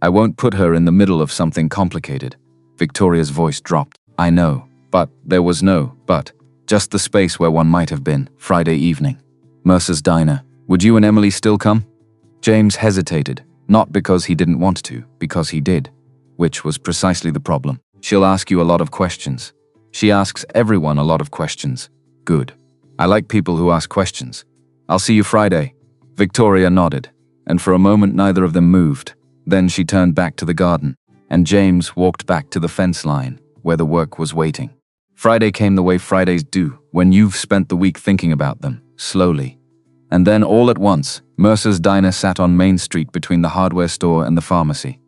I won't put her in the middle of something complicated. Victoria's voice dropped. I know, but there was no but. Just the space where one might have been. Friday evening. Mercer's Diner. Would you and Emily still come? James hesitated, not because he didn't want to, because he did, which was precisely the problem. She'll ask you a lot of questions. She asks everyone a lot of questions. Good. I like people who ask questions. I'll see you Friday. Victoria nodded, and for a moment neither of them moved. Then she turned back to the garden, and James walked back to the fence line, where the work was waiting. Friday came the way Fridays do, when you've spent the week thinking about them, slowly. And then all at once, Mercer's Diner sat on Main Street between the hardware store and the pharmacy.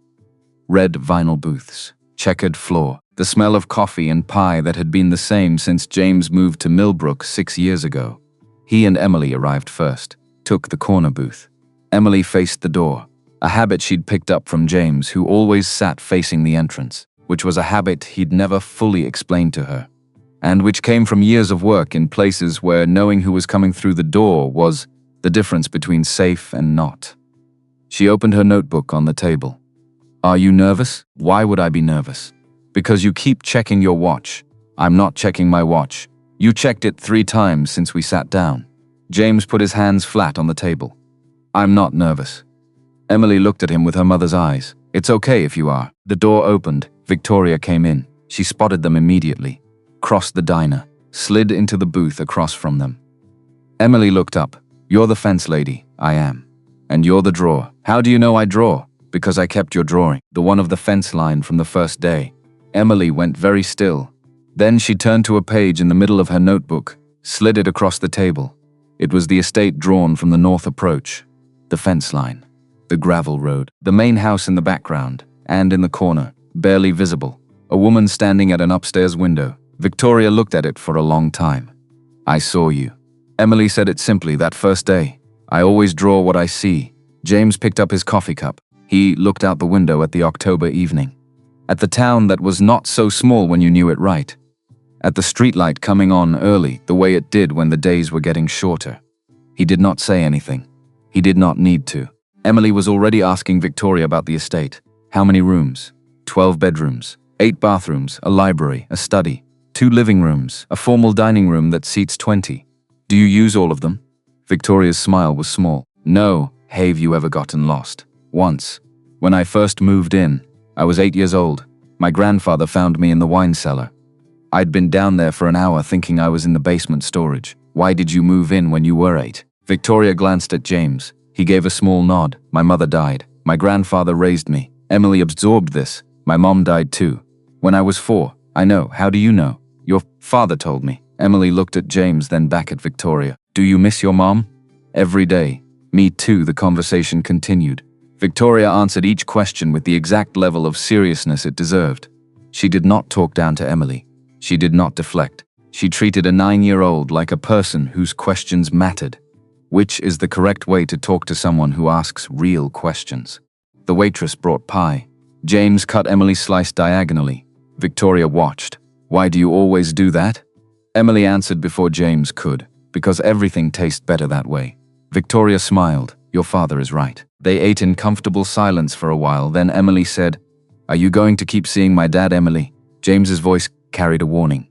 Red vinyl booths, checkered floor, the smell of coffee and pie that had been the same since James moved to Millbrook 6 years ago. He and Emily arrived first, took the corner booth. Emily faced the door, a habit she'd picked up from James, who always sat facing the entrance, which was a habit he'd never fully explained to her, and which came from years of work in places where knowing who was coming through the door was the difference between safe and not. She opened her notebook on the table. Are you nervous? Why would I be nervous? Because you keep checking your watch. I'm not checking my watch. You checked it 3 times since we sat down. James put his hands flat on the table. I'm not nervous. Emily looked at him with her mother's eyes. It's okay if you are. The door opened. Victoria came in. She spotted them immediately, crossed the diner, slid into the booth across from them. Emily looked up. You're the fence lady. I am. And you're the drawer. How do you know I draw? Because I kept your drawing, the one of the fence line from the first day. Emily went very still. Then she turned to a page in the middle of her notebook, slid it across the table. It was the estate drawn from the north approach, the fence line, the gravel road, the main house in the background, and in the corner, barely visible, a woman standing at an upstairs window. Victoria looked at it for a long time. I saw you. Emily said it simply that first day. I always draw what I see. James picked up his coffee cup. He looked out the window at the October evening. At the town that was not so small when you knew it right. At the streetlight coming on early, the way it did when the days were getting shorter. He did not say anything. He did not need to. Emily was already asking Victoria about the estate. How many rooms? 12 bedrooms, 8 bathrooms, a library, a study, 2 living rooms, a formal dining room that seats 20. Do you use all of them? Victoria's smile was small. No, have you ever gotten lost? Once. When I first moved in, I was 8 years old. My grandfather found me in the wine cellar. I'd been down there for an hour thinking I was in the basement storage. Why did you move in when you were 8? Victoria glanced at James. He gave a small nod. My mother died. My grandfather raised me. Emily absorbed this. My mom died too. When I was 4. I know. How do you know? Your father told me. Emily looked at James, then back at Victoria. Do you miss your mom? Every day. Me too, the conversation continued. Victoria answered each question with the exact level of seriousness it deserved. She did not talk down to Emily. She did not deflect. She treated a 9-year-old like a person whose questions mattered. Which is the correct way to talk to someone who asks real questions? The waitress brought pie. James cut Emily's slice diagonally. Victoria watched. Why do you always do that? Emily answered before James could. Because everything tastes better that way. Victoria smiled. Your father is right. They ate in comfortable silence for a while, then Emily said, Are you going to keep seeing my dad, Emily? James's voice carried a warning.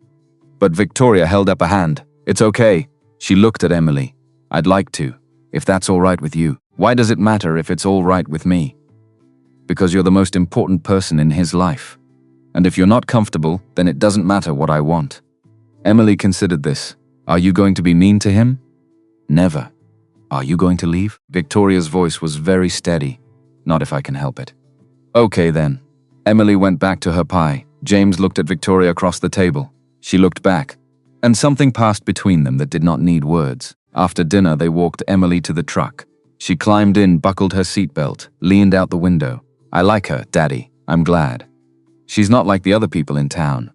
But Victoria held up a hand. It's okay. She looked at Emily. I'd like to, if that's all right with you. Why does it matter if it's all right with me? Because you're the most important person in his life. And if you're not comfortable, then it doesn't matter what I want. Emily considered this. Are you going to be mean to him? Never. Are you going to leave? Victoria's voice was very steady. Not if I can help it. Okay then. Emily went back to her pie. James looked at Victoria across the table. She looked back. And something passed between them that did not need words. After dinner, they walked Emily to the truck. She climbed in, buckled her seatbelt, leaned out the window. I like her, Daddy. I'm glad. She's not like the other people in town.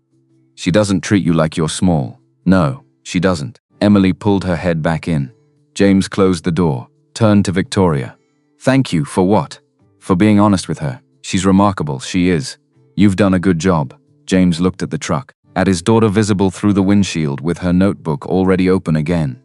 She doesn't treat you like you're small. No, she doesn't. Emily pulled her head back in. James closed the door, turned to Victoria. Thank you for what? For being honest with her. She's remarkable, she is. You've done a good job. James looked at the truck, at his daughter visible through the windshield with her notebook already open again.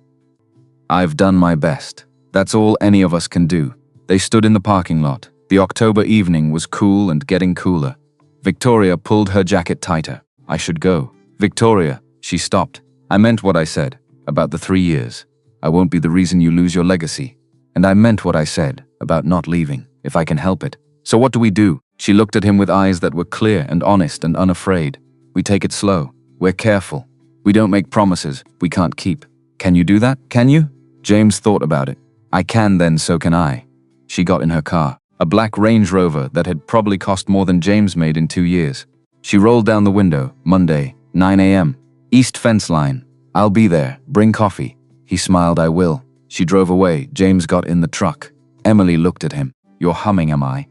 I've done my best. That's all any of us can do. They stood in the parking lot. The October evening was cool and getting cooler. Victoria pulled her jacket tighter. I should go. Victoria, she stopped. I meant what I said, about the 3 years. I won't be the reason you lose your legacy. And I meant what I said, about not leaving, if I can help it. So what do we do? She looked at him with eyes that were clear and honest and unafraid. We take it slow. We're careful. We don't make promises we can't keep. Can you do that? Can you? James thought about it. I can, then so can I. She got in her car, a black Range Rover that had probably cost more than James made in 2 years. She rolled down the window. Monday, 9 a.m. East Fence Line. I'll be there. Bring coffee. He smiled. I will. She drove away. James got in the truck. Emily looked at him. You're humming, am I?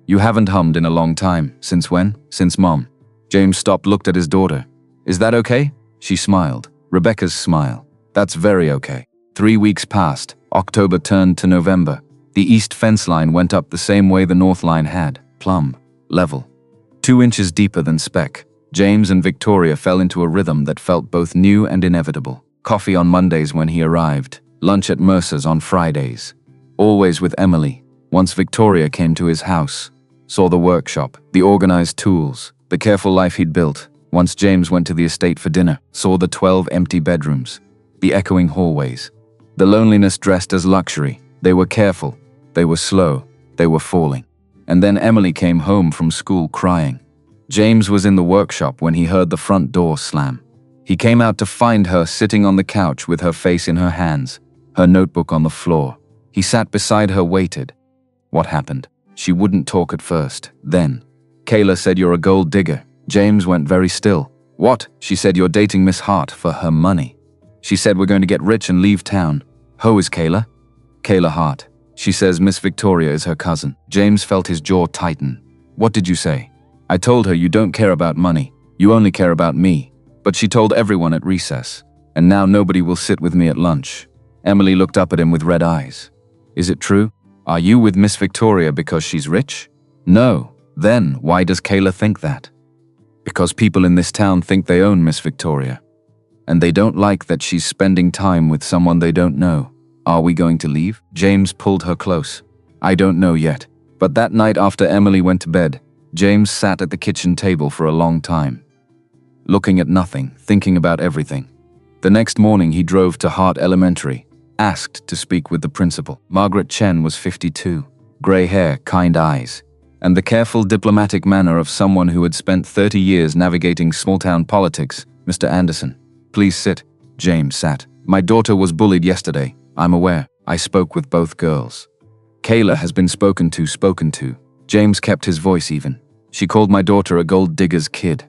You haven't hummed in a long time. Since when? Since Mom. James stopped, looked at his daughter. Is that okay? She smiled. Rebecca's smile. That's very okay. 3 weeks passed. October turned to November. The East Fence Line went up the same way the North Line had. Plumb. Level. 2 inches deeper than speck. James and Victoria fell into a rhythm that felt both new and inevitable. Coffee on Mondays when he arrived. Lunch at Mercer's on Fridays. Always with Emily. Once Victoria came to his house. Saw the workshop, the organized tools, the careful life he'd built. Once James went to the estate for dinner. Saw the 12 empty bedrooms. The echoing hallways. The loneliness dressed as luxury. They were careful. They were slow. They were falling. And then Emily came home from school crying. James was in the workshop when he heard the front door slam. He came out to find her sitting on the couch with her face in her hands, her notebook on the floor. He sat beside her, waited. What happened? She wouldn't talk at first. Then, Kayla said, you're a gold digger. James went very still. What? She said, you're dating Miss Hart for her money. She said, we're going to get rich and leave town. Who is Kayla? Kayla Hart. She says Miss Victoria is her cousin. James felt his jaw tighten. What did you say? I told her you don't care about money. You only care about me. But she told everyone at recess. And now nobody will sit with me at lunch. Emily looked up at him with red eyes. Is it true? Are you with Miss Victoria because she's rich? No. Then why does Kayla think that? Because people in this town think they own Miss Victoria. And they don't like that she's spending time with someone they don't know. Are we going to leave? James pulled her close. I don't know yet. But that night after Emily went to bed, James sat at the kitchen table for a long time. Looking at nothing, thinking about everything. The next morning he drove to Hart Elementary, asked to speak with the principal. Margaret Chen was 52. Grey hair, kind eyes, and the careful diplomatic manner of someone who had spent 30 years navigating small-town politics. Mr. Anderson. Please sit. James sat. My daughter was bullied yesterday. I'm aware. I spoke with both girls. Kayla has been spoken to. James kept his voice even. She called my daughter a gold digger's kid.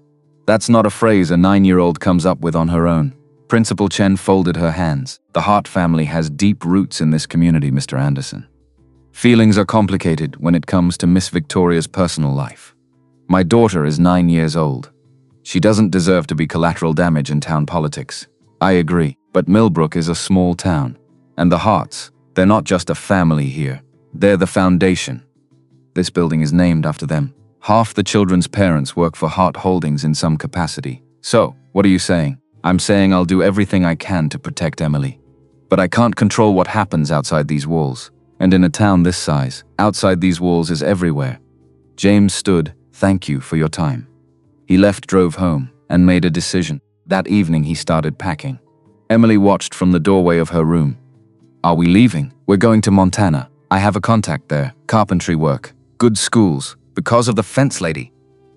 That's not a phrase a 9-year-old comes up with on her own. Principal Chen folded her hands. The Hart family has deep roots in this community, Mr. Anderson. Feelings are complicated when it comes to Miss Victoria's personal life. My daughter is 9 years old. She doesn't deserve to be collateral damage in town politics. I agree, but Millbrook is a small town. And the Harts, they're not just a family here. They're the foundation. This building is named after them. Half the children's parents work for Hart Holdings in some capacity. So, what are you saying? I'm saying I'll do everything I can to protect Emily. But I can't control what happens outside these walls. And in a town this size, outside these walls is everywhere. James stood. Thank you for your time. He left, drove home, and made a decision. That evening he started packing. Emily watched from the doorway of her room. Are we leaving? We're going to Montana. I have a contact there. Carpentry work. Good schools. Because of the fence lady.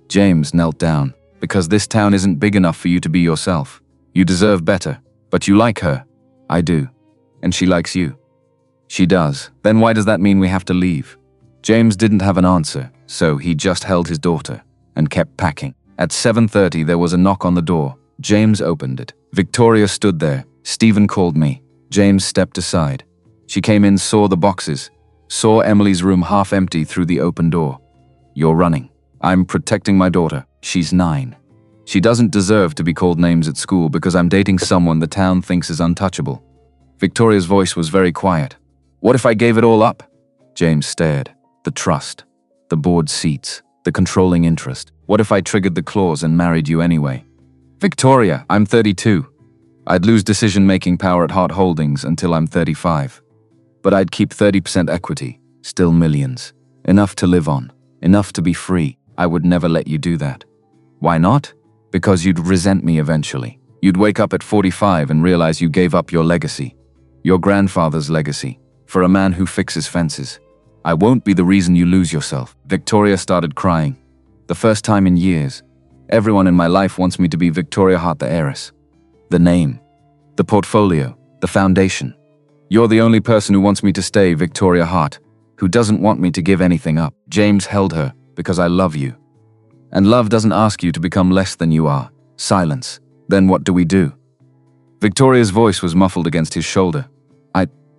James knelt down. Because this town isn't big enough for you to be yourself. You deserve better. But you like her. I do. And she likes you. She does. Then why does that mean we have to leave? James didn't have an answer, so he just held his daughter and kept packing. At 7:30 there was a knock on the door. James opened it. Victoria stood there. Stephen called me. James stepped aside. She came in, saw the boxes, saw Emily's room half empty through the open door. You're running. I'm protecting my daughter. She's 9. She doesn't deserve to be called names at school because I'm dating someone the town thinks is untouchable. Victoria's voice was very quiet. What if I gave it all up? James stared. The trust, the board seats, the controlling interest. What if I triggered the clause and married you anyway? Victoria, I'm 32. I'd lose decision-making power at Hart Holdings until I'm 35. But I'd keep 30% equity, still millions. Enough to live on, enough to be free. I would never let you do that. Why not? Because you'd resent me eventually. You'd wake up at 45 and realize you gave up your legacy. Your grandfather's legacy. For a man who fixes fences. I won't be the reason you lose yourself. Victoria started crying. The first time in years. Everyone in my life wants me to be Victoria Hart the heiress. The name. The portfolio. The foundation. You're the only person who wants me to stay Victoria Hart. Who doesn't want me to give anything up. James held her. Because I love you. And love doesn't ask you to become less than you are. Silence. Then what do we do? Victoria's voice was muffled against his shoulder.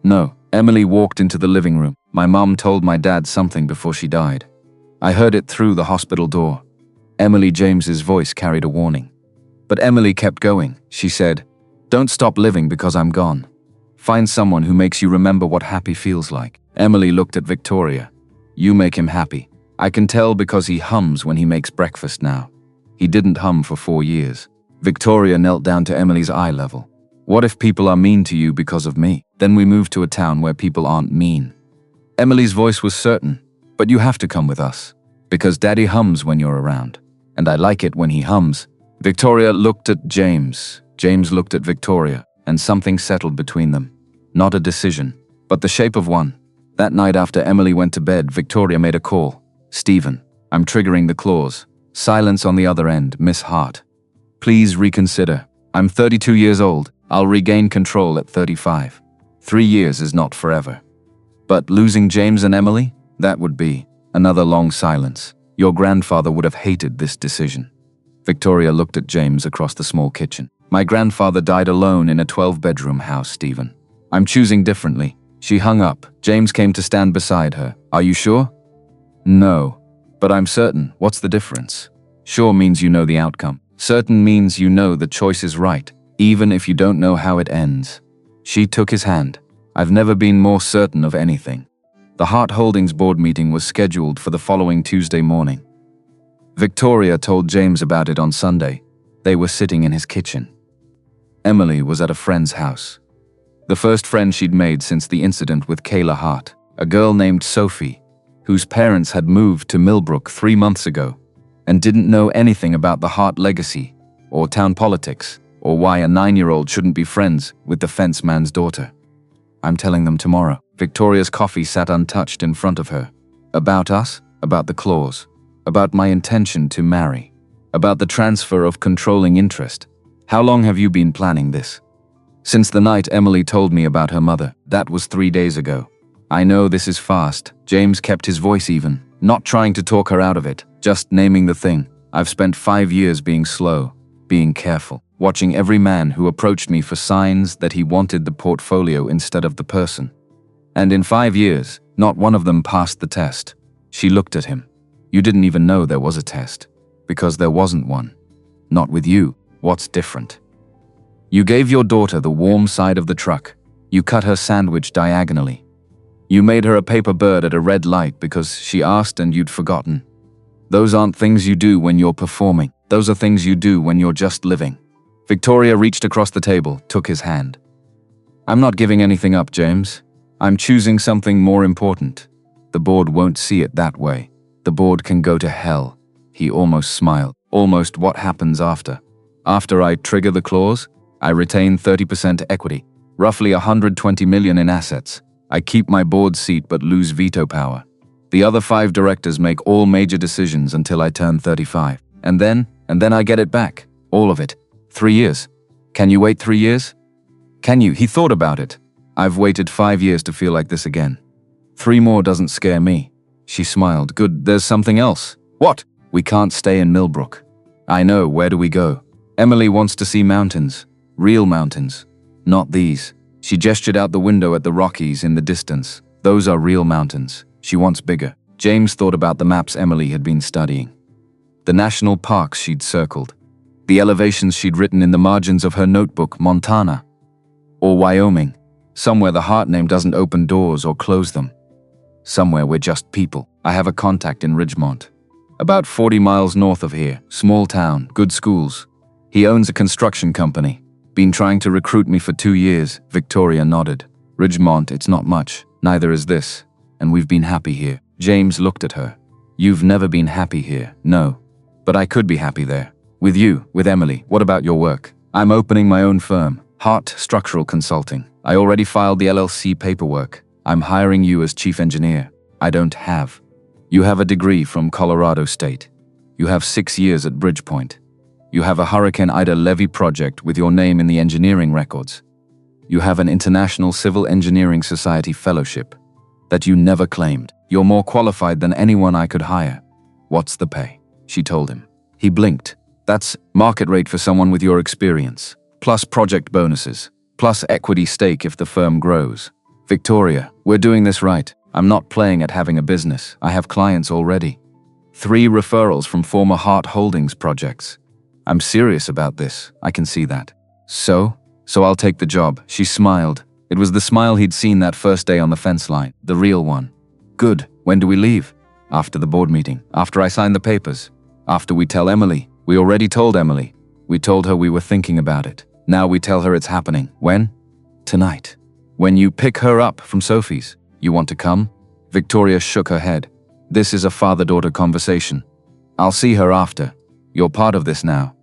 No. Emily walked into the living room. My mom told my dad something before she died. I heard it through the hospital door. Emily James's voice carried a warning. But Emily kept going. She said, don't stop living because I'm gone. Find someone who makes you remember what happy feels like. Emily looked at Victoria. You make him happy. I can tell because he hums when he makes breakfast now. He didn't hum for 4 years. Victoria knelt down to Emily's eye level. What if people are mean to you because of me? Then we move to a town where people aren't mean. Emily's voice was certain. But you have to come with us. Because Daddy hums when you're around. And I like it when he hums. Victoria looked at James. James looked at Victoria. And something settled between them. Not a decision, but the shape of one. That night after Emily went to bed, Victoria made a call. Stephen, I'm triggering the clause. Silence on the other end, Miss Hart. Please reconsider. I'm 32 years old. I'll regain control at 35. 3 years is not forever. But losing James and Emily? That would be another long silence. Your grandfather would have hated this decision. Victoria looked at James across the small kitchen. My grandfather died alone in a 12-bedroom house, Stephen. I'm choosing differently. She hung up. James came to stand beside her. Are you sure? No. But I'm certain. What's the difference? Sure means you know the outcome. Certain means you know the choice is right, even if you don't know how it ends. She took his hand. I've never been more certain of anything. The Hart Holdings board meeting was scheduled for the following Tuesday morning. Victoria told James about it on Sunday. They were sitting in his kitchen. Emily was at a friend's house. The first friend she'd made since the incident with Kayla Hart, a girl named Sophie, whose parents had moved to Millbrook 3 months ago and didn't know anything about the Hart legacy or town politics or why a 9-year-old shouldn't be friends with the fence man's daughter. I'm telling them tomorrow. Victoria's coffee sat untouched in front of her. About us, about the clause, about my intention to marry, about the transfer of controlling interest. How long have you been planning this? Since the night Emily told me about her mother. That was 3 days ago. I know this is fast. James kept his voice even, not trying to talk her out of it, just naming the thing. I've spent 5 years being slow, being careful, watching every man who approached me for signs that he wanted the portfolio instead of the person. And in 5 years, not one of them passed the test. She looked at him. You didn't even know there was a test, because there wasn't one. Not with you. What's different? You gave your daughter the warm side of the truck. You cut her sandwich diagonally. You made her a paper bird at a red light because she asked and you'd forgotten. Those aren't things you do when you're performing. Those are things you do when you're just living. Victoria reached across the table, took his hand. I'm not giving anything up, James. I'm choosing something more important. The board won't see it that way. The board can go to hell. He almost smiled. Almost what happens after. After I trigger the clause, I retain 30% equity, roughly 120 million in assets. I keep my board seat but lose veto power. The other 5 directors make all major decisions until I turn 35. And then I get it back. All of it. 3 years. Can you wait 3 years? Can you? He thought about it. I've waited 5 years to feel like this again. 3 more doesn't scare me. She smiled. Good, there's something else. What? We can't stay in Millbrook. I know, where do we go? Emily wants to see mountains. Real mountains. Not these. She gestured out the window at the Rockies in the distance. Those are real mountains. She wants bigger. James thought about the maps Emily had been studying. The national parks she'd circled. The elevations she'd written in the margins of her notebook, Montana. Or Wyoming. Somewhere the Hart name doesn't open doors or close them. Somewhere we're just people. I have a contact in Ridgemont. About 40 miles north of here. Small town, good schools. He owns a construction company. Been trying to recruit me for 2 years. Victoria nodded. Ridgemont, it's not much. Neither is this. And we've been happy here. James looked at her. You've never been happy here. No. But I could be happy there. With you, with Emily. What about your work? I'm opening my own firm. Hart Structural Consulting. I already filed the LLC paperwork. I'm hiring you as chief engineer. I don't have. You have a degree from Colorado State. You have 6 years at Bridgepoint. You have a Hurricane Ida levee project with your name in the engineering records. You have an International Civil Engineering Society fellowship that you never claimed. You're more qualified than anyone I could hire. What's the pay? She told him. He blinked. That's market rate for someone with your experience, plus project bonuses, plus equity stake if the firm grows. Victoria, we're doing this right. I'm not playing at having a business. I have clients already. 3 referrals from former Hart Holdings projects. I'm serious about this. I can see that. So I'll take the job. She smiled. It was the smile he'd seen that first day on the fence line. The real one. Good. When do we leave? After the board meeting. After I sign the papers. After we tell Emily. We already told Emily. We told her we were thinking about it. Now we tell her it's happening. When? Tonight. When you pick her up from Sophie's. You want to come? Victoria shook her head. This is a father-daughter conversation. I'll see her after. You're part of this now.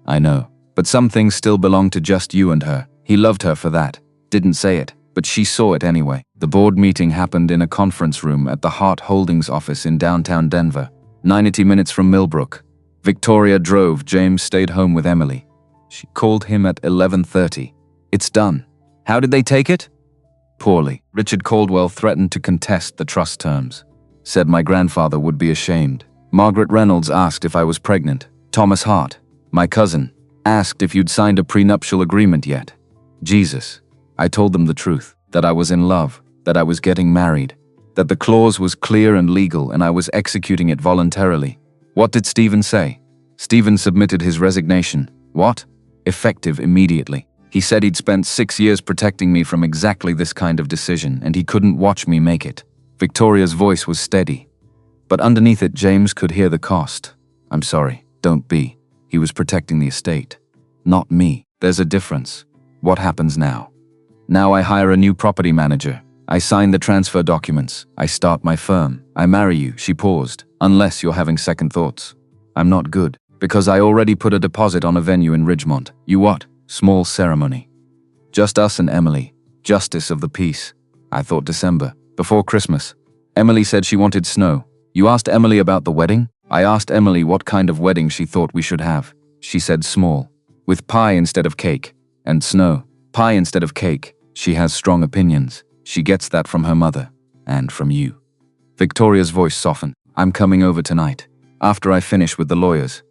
I know. But some things still belong to just you and her. He loved her for that. Didn't say it, but she saw it anyway. The board meeting happened in a conference room at the Hart Holdings office in downtown Denver, 90 minutes from Millbrook. Victoria drove. James stayed home with Emily. She called him at 11:30. It's done. How did they take it? Poorly. Richard Caldwell threatened to contest the trust terms. Said my grandfather would be ashamed. Margaret Reynolds asked if I was pregnant. Thomas Hart, my cousin, asked if you'd signed a prenuptial agreement yet. Jesus. I told them the truth, that I was in love, that I was getting married, that the clause was clear and legal and I was executing it voluntarily. What did Stephen say? Stephen submitted his resignation. What? Effective immediately. He said he'd spent 6 years protecting me from exactly this kind of decision, and he couldn't watch me make it. Victoria's voice was steady, but underneath it James could hear the cost. I'm sorry, don't be. He was protecting the estate, not me. There's a difference. What happens now? Now I hire a new property manager. I sign the transfer documents. I start my firm. I marry you. She paused. Unless you're having second thoughts. I'm not good, because I already put a deposit on a venue in Ridgemont. You what? Small ceremony. Just us and Emily. Justice of the peace. I thought December, before Christmas. Emily said she wanted snow. You asked Emily about the wedding? I asked Emily what kind of wedding she thought we should have. She said small, with pie instead of cake, and snow. Pie instead of cake. She has strong opinions. She gets that from her mother, and from you. Victoria's voice softened. I'm coming over tonight, after I finish with the lawyers.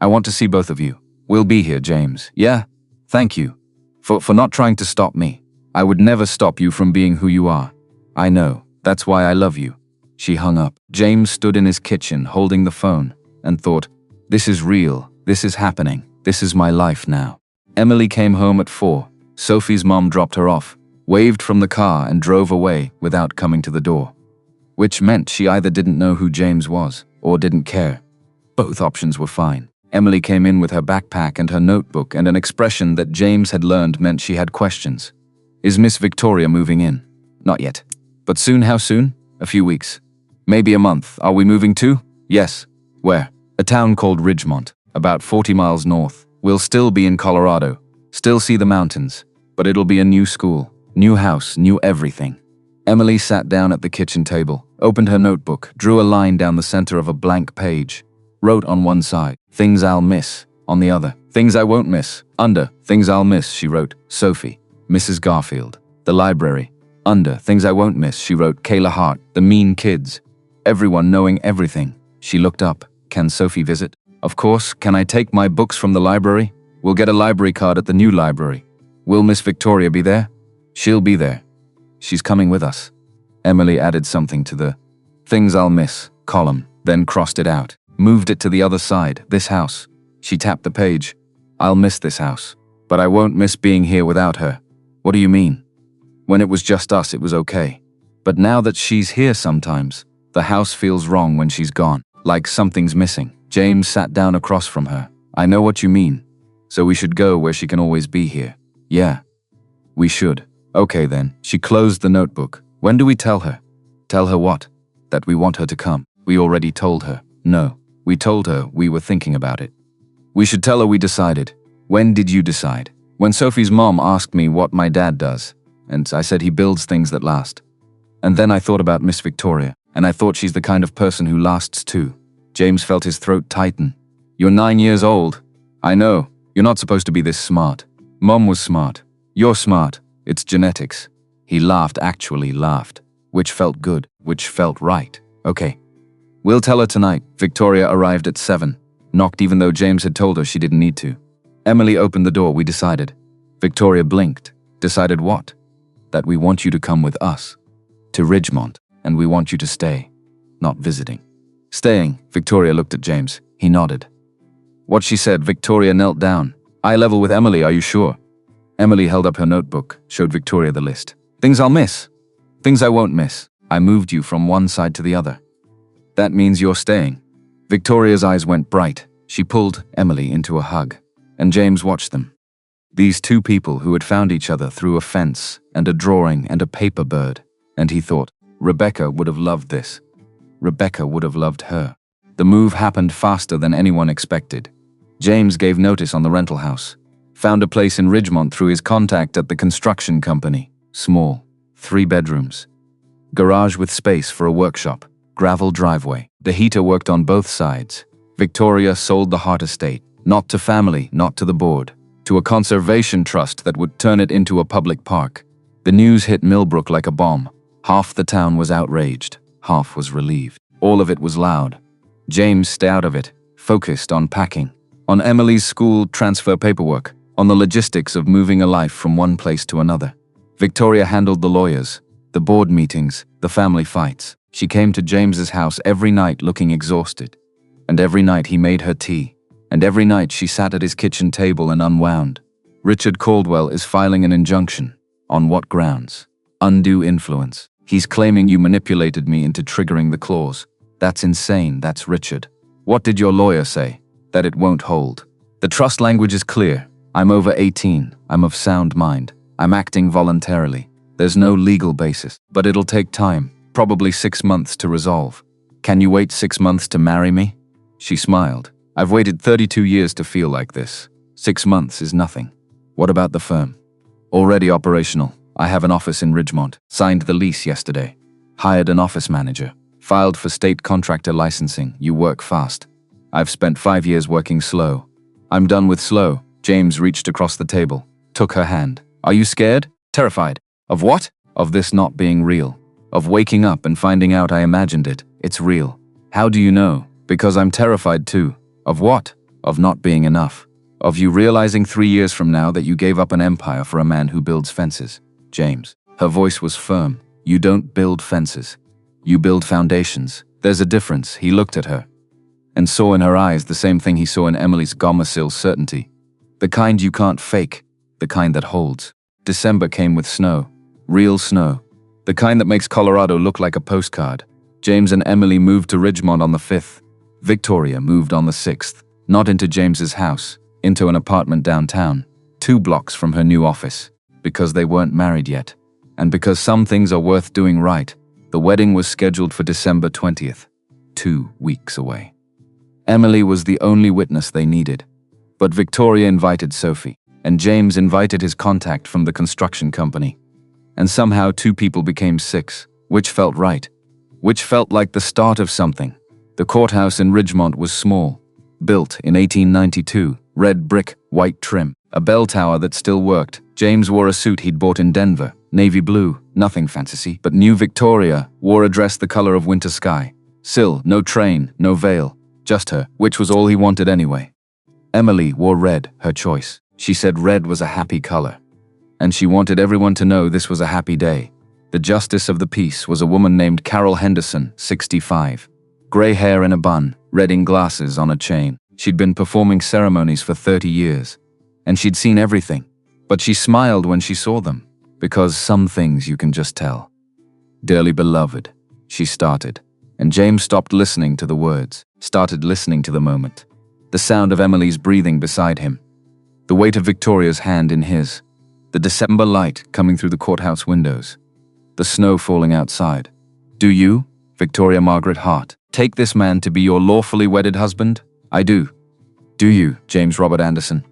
I want to see both of you. We'll be here, James. Yeah? Thank you. For not trying to stop me. I would never stop you from being who you are. I know. That's why I love you. She hung up. James stood in his kitchen holding the phone and thought, this is real. This is happening. This is my life now. Emily came home at 4. Sophie's mom dropped her off, waved from the car and drove away without coming to the door. Which meant she either didn't know who James was or didn't care. Both options were fine. Emily came in with her backpack and her notebook, and an expression that James had learned meant she had questions. Is Miss Victoria moving in? Not yet. But soon? How soon? A few weeks. Maybe a month. Are we moving too? Yes. Where? A town called Ridgemont, about 40 miles north. We'll still be in Colorado. Still see the mountains. But it'll be a new school, new house, new everything. Emily sat down at the kitchen table, opened her notebook, drew a line down the center of a blank page, wrote on one side, things I'll miss, on the other, things I won't miss. Under, things I'll miss, she wrote, Sophie, Mrs. Garfield, the library. Under, things I won't miss, she wrote, Kayla Hart, the mean kids. Everyone knowing everything. She looked up. Can Sophie visit? Of course. Can I take my books from the library? We'll get a library card at the new library. Will Miss Victoria be there? She'll be there. She's coming with us. Emily added something to the things I'll miss column, then crossed it out, moved it to the other side, this house. She tapped the page. I'll miss this house, but I won't miss being here without her. What do you mean? When it was just us, it was okay. But now that she's here sometimes, the house feels wrong when she's gone, like something's missing. James sat down across from her. I know what you mean. So we should go where she can always be here. Yeah, we should. Okay then. She closed the notebook. When do we tell her? Tell her what? That we want her to come. We already told her. No, we told her we were thinking about it. We should tell her we decided. When did you decide? When Sophie's mom asked me what my dad does, and I said he builds things that last. And then I thought about Miss Victoria, and I thought she's the kind of person who lasts too. James felt his throat tighten. You're 9 years old. I know. You're not supposed to be this smart. Mom was smart. You're smart. It's genetics. He laughed, actually laughed. Which felt good, which felt right. Okay. We'll tell her tonight. Victoria arrived at 7. Knocked even though James had told her she didn't need to. Emily opened the door, we decided. Victoria blinked. Decided what? That we want you to come with us. To Ridgemont. And we want you to stay. Not visiting. Staying. Victoria looked at James. He nodded. What she said, Victoria knelt down. Eye level with Emily, are you sure? Emily held up her notebook, showed Victoria the list. Things I'll miss. Things I won't miss. I moved you from one side to the other. That means you're staying. Victoria's eyes went bright. She pulled Emily into a hug, and James watched them. These two people who had found each other through a fence and a drawing and a paper bird. And he thought, Rebecca would have loved this. Rebecca would have loved her. The move happened faster than anyone expected. James gave notice on the rental house. Found a place in Ridgemont through his contact at the construction company. Small, 3 bedrooms. Garage with space for a workshop. Gravel driveway. The heater worked on both sides. Victoria sold the Hart estate. Not to family, not to the board. To a conservation trust that would turn it into a public park. The news hit Millbrook like a bomb. Half the town was outraged. Half was relieved. All of it was loud. James stayed out of it, focused on packing. On Emily's school transfer paperwork. On the logistics of moving a life from one place to another. Victoria handled the lawyers, the board meetings, the family fights. She came to James's house every night looking exhausted. And every night he made her tea. And every night she sat at his kitchen table and unwound. Richard Caldwell is filing an injunction. On what grounds? Undue influence. He's claiming you manipulated me into triggering the clause. That's insane, that's Richard. What did your lawyer say? That it won't hold. The trust language is clear. I'm over 18. I'm of sound mind. I'm acting voluntarily. There's no legal basis. But it'll take time, probably 6 months to resolve. Can you wait 6 months to marry me? She smiled. I've waited 32 years to feel like this. 6 months is nothing. What about the firm? Already operational. I have an office in Ridgemont. Signed the lease yesterday. Hired an office manager. Filed for state contractor licensing. You work fast. I've spent 5 years working slow. I'm done with slow. James reached across the table. Took her hand. Are you scared? Terrified. Of what? Of this not being real. Of waking up and finding out I imagined it. It's real. How do you know? Because I'm terrified too. Of what? Of not being enough. Of you realizing 3 years from now that you gave up an empire for a man who builds fences. James. Her voice was firm. You don't build fences. You build foundations. There's a difference. He looked at her and saw in her eyes the same thing he saw in Emily's gomacil certainty. The kind you can't fake. The kind that holds. December came with snow. Real snow. The kind that makes Colorado look like a postcard. James and Emily moved to Ridgemont on the 5th. Victoria moved on the 6th. Not into James's house. Into an apartment downtown. 2 blocks from her new office. Because they weren't married yet. And because some things are worth doing right, the wedding was scheduled for December 20th. 2 weeks away. Emily was the only witness they needed. But Victoria invited Sophie, and James invited his contact from the construction company. And somehow 2 people became 6, which felt right. Which felt like the start of something. The courthouse in Ridgemont was small. Built in 1892, red brick, white trim. A bell tower that still worked. James wore a suit he'd bought in Denver, navy blue, nothing fancy. But new Victoria wore a dress the color of winter sky. Still, no train, no veil, just her, which was all he wanted anyway. Emily wore red, her choice. She said red was a happy color. And she wanted everyone to know this was a happy day. The justice of the peace was a woman named Carol Henderson, 65. Gray hair in a bun, reading glasses on a chain. She'd been performing ceremonies for 30 years. And she'd seen everything. But she smiled when she saw them. Because some things you can just tell. Dearly beloved, she started. And James stopped listening to the words. Started listening to the moment. The sound of Emily's breathing beside him. The weight of Victoria's hand in his. The December light coming through the courthouse windows. The snow falling outside. Do you, Victoria Margaret Hart, take this man to be your lawfully wedded husband? I do. Do you, James Robert Anderson?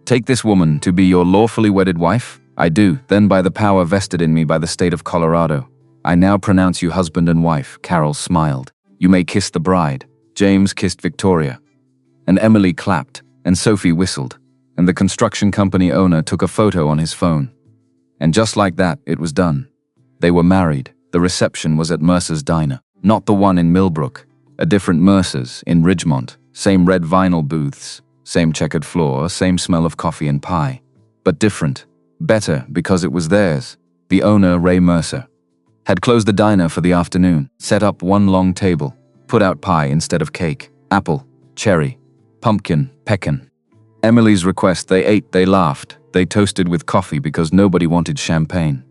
Take this woman to be your lawfully wedded wife? I do. Then by the power vested in me by the state of Colorado, I now pronounce you husband and wife. Carol smiled. You may kiss the bride. James kissed Victoria. And Emily clapped, and Sophie whistled, and the construction company owner took a photo on his phone. And just like that, it was done. They were married. The reception was at Mercer's Diner. Not the one in Millbrook. A different Mercer's in Ridgemont. Same red vinyl booths. Same checkered floor, same smell of coffee and pie. But different. Better because it was theirs. The owner, Ray Mercer, had closed the diner for the afternoon, set up one long table, put out pie instead of cake, apple, cherry, pumpkin, pecan. Emily's request, they ate, they laughed, they toasted with coffee because nobody wanted champagne.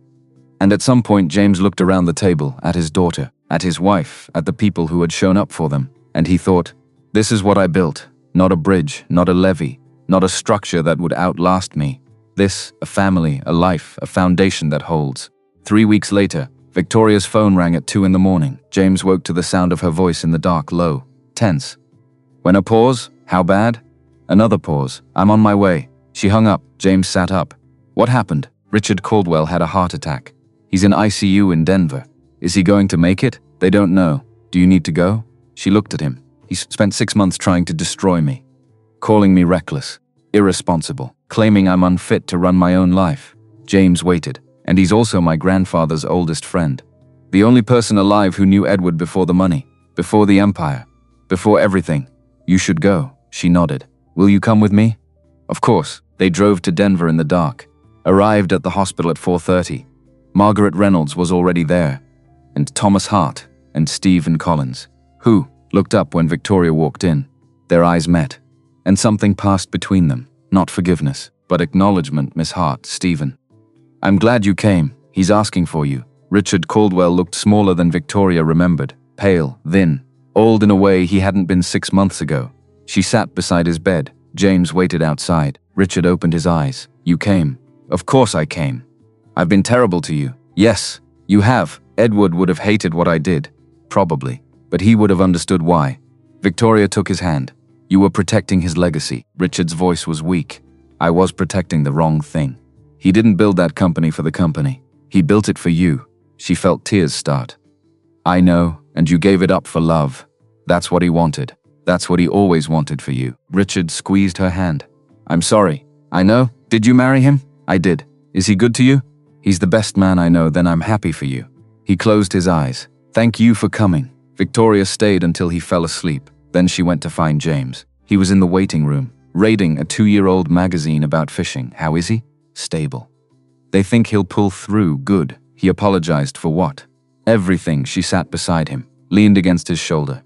And at some point James looked around the table, at his daughter, at his wife, at the people who had shown up for them, and he thought, this is what I built. Not a bridge, not a levee, not a structure that would outlast me. This, a family, a life, a foundation that holds. 3 weeks later, Victoria's phone rang at 2 a.m. James woke to the sound of her voice in the dark, low, tense. When a pause, how bad? Another pause, I'm on my way. She hung up, James sat up. What happened? Richard Caldwell had a heart attack. He's in ICU in Denver. Is he going to make it? They don't know. Do you need to go? She looked at him. He's spent 6 months trying to destroy me. Calling me reckless, irresponsible, claiming I'm unfit to run my own life. James waited, and he's also my grandfather's oldest friend. The only person alive who knew Edward before the money, before the empire, before everything. You should go, she nodded. Will you come with me? Of course. They drove to Denver in the dark, arrived at the hospital at 4:30. Margaret Reynolds was already there, and Thomas Hart, and Stephen Collins, who looked up when Victoria walked in. Their eyes met, and something passed between them. Not forgiveness, but acknowledgement. Miss Hart, Stephen. I'm glad you came. He's asking for you. Richard Caldwell looked smaller than Victoria remembered. Pale, thin, old in a way he hadn't been 6 months ago. She sat beside his bed. James waited outside. Richard opened his eyes. You came. Of course I came. I've been terrible to you. Yes, you have. Edward would have hated what I did. Probably. But he would have understood why. Victoria took his hand. You were protecting his legacy. Richard's voice was weak. I was protecting the wrong thing. He didn't build that company for the company. He built it for you. She felt tears start. I know, and you gave it up for love. That's what he wanted. That's what he always wanted for you. Richard squeezed her hand. I'm sorry. I know. Did you marry him? I did. Is he good to you? He's the best man I know. Then I'm happy for you. He closed his eyes. Thank you for coming. Victoria stayed until he fell asleep. Then she went to find James. He was in the waiting room, raiding a 2-year-old magazine about fishing. How is he? Stable. They think he'll pull through. Good. He apologized for what? Everything. She sat beside him, leaned against his shoulder.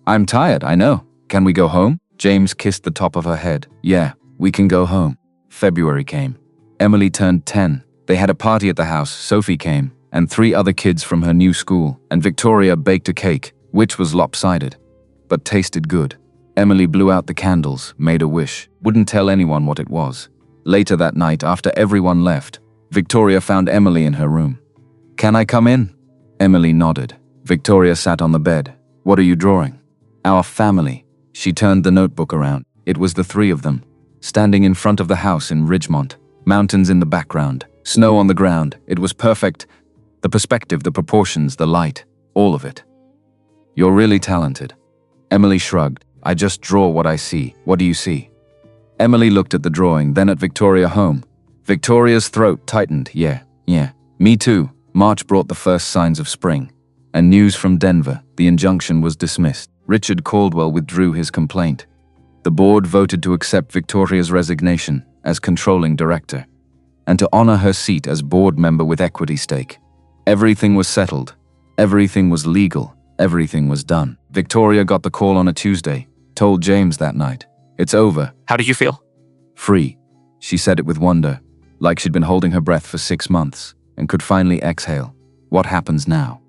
I'm tired, I know. Can we go home? James kissed the top of her head. Yeah, we can go home. February came. Emily turned 10. They had a party at the house. Sophie came, and 3 other kids from her new school, and Victoria baked a cake, which was lopsided, but tasted good. Emily blew out the candles, made a wish, wouldn't tell anyone what it was. Later that night, after everyone left, Victoria found Emily in her room. Can I come in? Emily nodded. Victoria sat on the bed. What are you drawing? Our family. She turned the notebook around. It was the 3 of them, standing in front of the house in Ridgemont. Mountains in the background, snow on the ground. It was perfect. The perspective, the proportions, the light, all of it. You're really talented. Emily shrugged. I just draw what I see. What do you see? Emily looked at the drawing, then at Victoria home. Victoria's throat tightened. Yeah. Me too. March brought the first signs of spring. And news from Denver. The injunction was dismissed. Richard Caldwell withdrew his complaint. The board voted to accept Victoria's resignation as controlling director, and to honor her seat as board member with equity stake. Everything was settled. Everything was legal. Everything was done. Victoria got the call on a Tuesday, told James that night. It's over. How do you feel? Free. She said it with wonder, like she'd been holding her breath for 6 months, and could finally exhale. What happens now?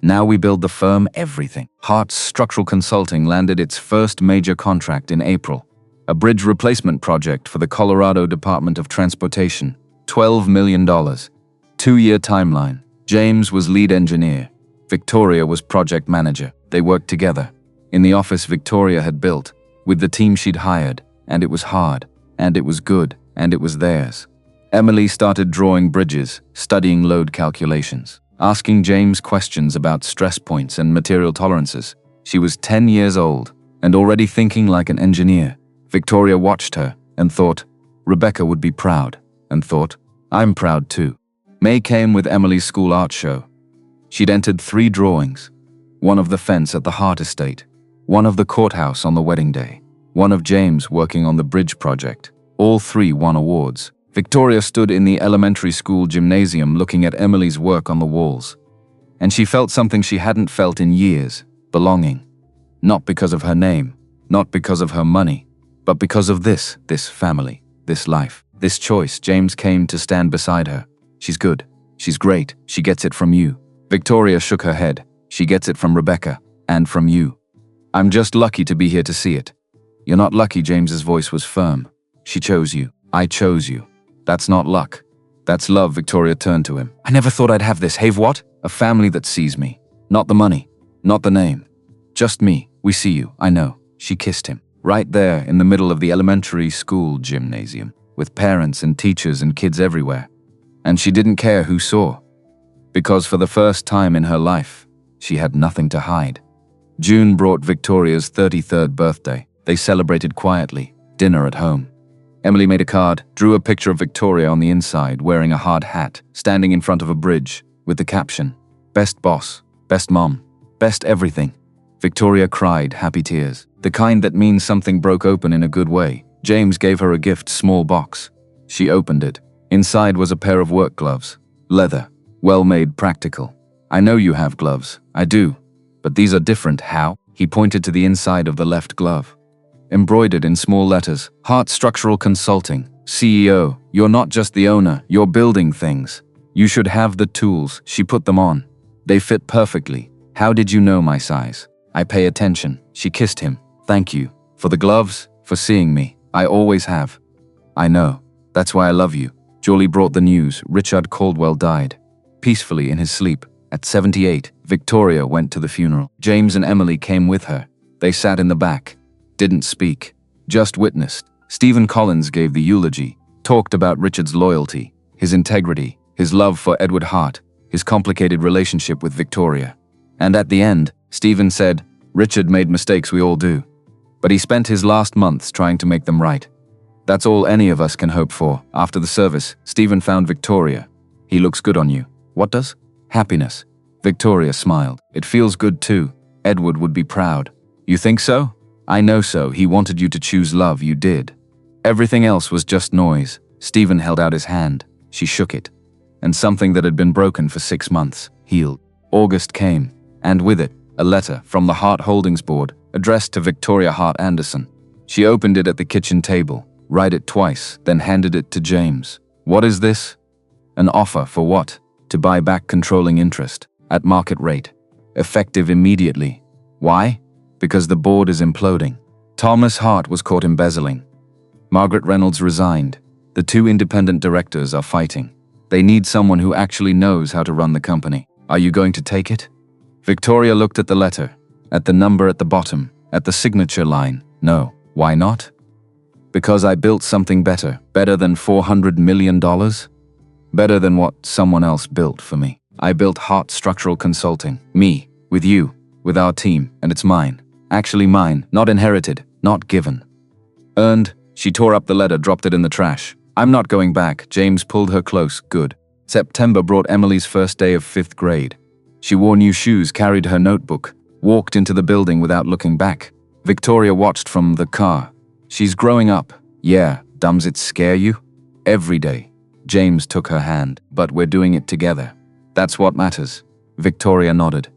Now we build the firm. Everything. Hart's Structural Consulting landed its first major contract in April. A bridge replacement project for the Colorado Department of Transportation. $12 million. 2-year timeline. James was lead engineer. Victoria was project manager. They worked together. In the office Victoria had built, with the team she'd hired, and it was hard, and it was good, and it was theirs. Emily started drawing bridges, studying load calculations, asking James questions about stress points and material tolerances. She was 10 years old, and already thinking like an engineer. Victoria watched her, and thought, Rebecca would be proud, and thought, I'm proud too. May came with Emily's school art show. She'd entered 3 drawings. One of the fence at the Hart estate, one of the courthouse on the wedding day, one of James working on the bridge project. All 3 won awards. Victoria stood in the elementary school gymnasium looking at Emily's work on the walls. And she felt something she hadn't felt in years, belonging. Not because of her name, not because of her money, but because of this family, this life, this choice. James came to stand beside her. She's good. She's great. She gets it from you. Victoria shook her head. She gets it from Rebecca, and from you. I'm just lucky to be here to see it. You're not lucky. James's voice was firm. She chose you. I chose you. That's not luck. That's love. Victoria turned to him. I never thought I'd have this. Have what? A family that sees me. Not the money. Not the name. Just me. We see you. I know. She kissed him. Right there in the middle of the elementary school gymnasium, with parents and teachers and kids everywhere. And she didn't care who saw. Because for the first time in her life, she had nothing to hide. June brought Victoria's 33rd birthday. They celebrated quietly. Dinner at home. Emily made a card, drew a picture of Victoria on the inside, wearing a hard hat, standing in front of a bridge, with the caption, Best boss, best mom, best everything. Victoria cried happy tears. The kind that means something broke open in a good way. James gave her a gift, small box. She opened it. Inside was a pair of work gloves. Leather. Well-made, practical. I know you have gloves. I do. But these are different. How? He pointed to the inside of the left glove. embroidered in small letters. Heart Structural Consulting. CEO, you're not just the owner, you're building things. You should have the tools. She put them on. They fit perfectly. How did you know my size? I pay attention. She kissed him. Thank you. For the gloves, for seeing me. I always have. I know. That's why I love you. Julie brought the news. Richard Caldwell died. Peacefully in his sleep. At 78, Victoria went to the funeral. James and Emily came with her. They sat in the back. Didn't speak. Just witnessed. Stephen Collins gave the eulogy. Talked about Richard's loyalty, his integrity, his love for Edward Hart, his complicated relationship with Victoria. And at the end, Stephen said, Richard made mistakes, we all do. But he spent his last months trying to make them right. That's all any of us can hope for. After the service, Stephen found Victoria. He looks good on you. What does? Happiness. Victoria smiled. It feels good too. Edward would be proud. You think so? I know so. He wanted you to choose love, you did. Everything else was just noise. Stephen held out his hand. She shook it. And something that had been broken for 6 months, healed. August came, and with it, a letter from the Hart Holdings Board, addressed to Victoria Hart Anderson. She opened it at the kitchen table, read it twice, then handed it to James. What is this? An offer for what? To buy back controlling interest, at market rate. Effective immediately. Why? Because the board is imploding. Thomas Hart was caught embezzling. Margaret Reynolds resigned. The 2 independent directors are fighting. They need someone who actually knows how to run the company. Are you going to take it? Victoria looked at the letter, at the number at the bottom, at the signature line. No. Why not? Because I built something better. Better than $400 million? Better than what someone else built for me. I built Hart Structural Consulting. Me. With you. With our team. And it's mine. Actually mine. Not inherited. Not given. Earned. She tore up the letter, dropped it in the trash. I'm not going back. James pulled her close. Good. September brought Emily's first day of 5th grade. She wore new shoes, carried her notebook, walked into the building without looking back. Victoria watched from the car. She's growing up. Yeah, does it scare you? Every day. James took her hand. But we're doing it together. That's what matters. Victoria nodded.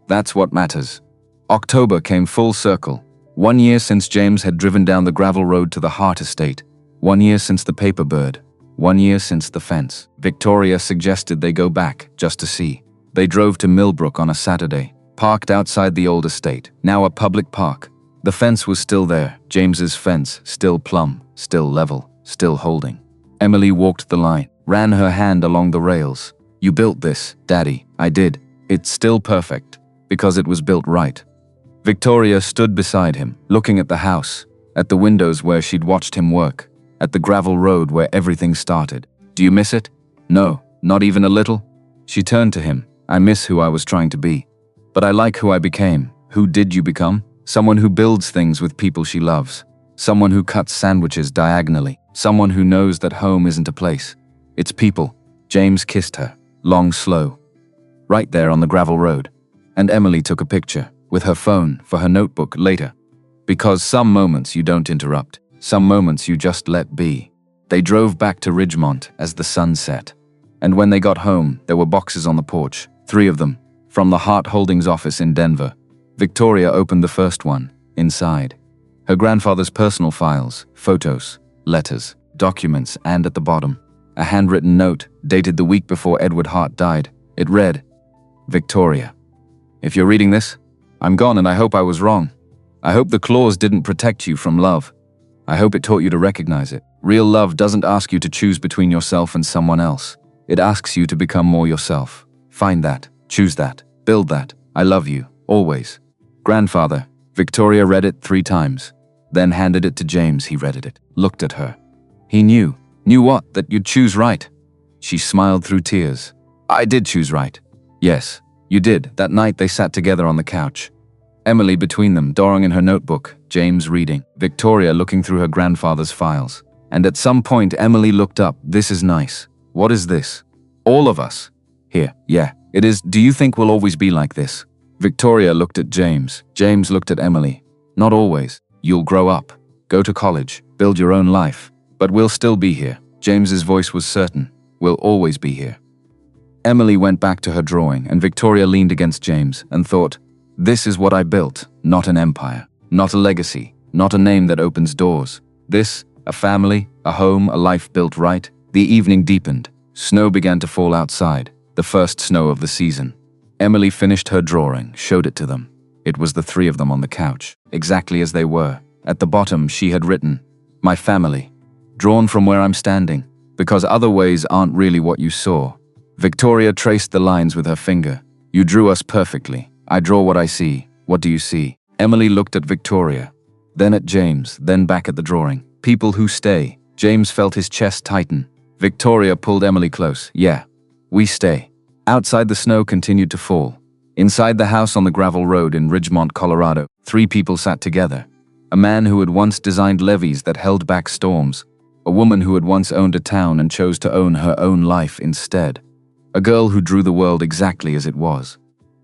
That's what matters. October came full circle. 1 year since James had driven down the gravel road to the Hart estate. 1 year since the paper bird. 1 year since the fence. Victoria suggested they go back, just to see. They drove to Millbrook on a Saturday, parked outside the old estate, now a public park. The fence was still there, James's fence, still plumb, still level, still holding. Emily walked the line, ran her hand along the rails. You built this, Daddy. I did. It's still perfect, because it was built right. Victoria stood beside him, looking at the house, at the windows where she'd watched him work, at the gravel road where everything started. Do you miss it? No, not even a little. She turned to him. I miss who I was trying to be. But I like who I became. Who did you become? Someone who builds things with people she loves. Someone who cuts sandwiches diagonally. Someone who knows that home isn't a place. It's people. James kissed her, long, slow. Right there on the gravel road. And Emily took a picture, with her phone, for her notebook later. Because some moments you don't interrupt. Some moments you just let be. They drove back to Ridgemont as the sun set. And when they got home, there were boxes on the porch, 3 of them, from the Hart Holdings office in Denver. Victoria opened the first one, inside. Her grandfather's personal files, photos, letters, documents, and at the bottom, a handwritten note dated the week before Edward Hart died. It read, Victoria, if you're reading this, I'm gone and I hope I was wrong. I hope the clause didn't protect you from love. I hope it taught you to recognize it. Real love doesn't ask you to choose between yourself and someone else. It asks you to become more yourself. Find that, choose that, build that. I love you, always. Grandfather. Victoria read it 3 times, then handed it to James. He read it, looked at her. He knew. Knew what? That you'd choose right. She smiled through tears. I did choose right. Yes, you did. That night they sat together on the couch. Emily between them, drawing in her notebook, James reading, Victoria looking through her grandfather's files. And at some point Emily looked up. This is nice. What is this? All of us. Here, yeah, it is. Do you think we'll always be like this? Victoria looked at James. James looked at Emily. Not always. You'll grow up, go to college, build your own life. But we'll still be here. James's voice was certain. We'll always be here. Emily went back to her drawing, and Victoria leaned against James and thought, this is what I built, not an empire, not a legacy, not a name that opens doors. This, a family, a home, a life built right. The evening deepened. Snow began to fall outside, the first snow of the season. Emily finished her drawing, showed it to them. It was the three of them on the couch, exactly as they were. At the bottom, she had written, "My family, drawn from where I'm standing, because other ways aren't really what you saw." Victoria traced the lines with her finger. "You drew us perfectly. I draw what I see. What do you see?" Emily looked at Victoria, then at James, then back at the drawing. "People who stay." James felt his chest tighten. Victoria pulled Emily close. "Yeah, we stay." Outside, the snow continued to fall. Inside the house on the gravel road in Ridgemont, Colorado, three people sat together. A man who had once designed levees that held back storms. A woman who had once owned a town and chose to own her own life instead. A girl who drew the world exactly as it was.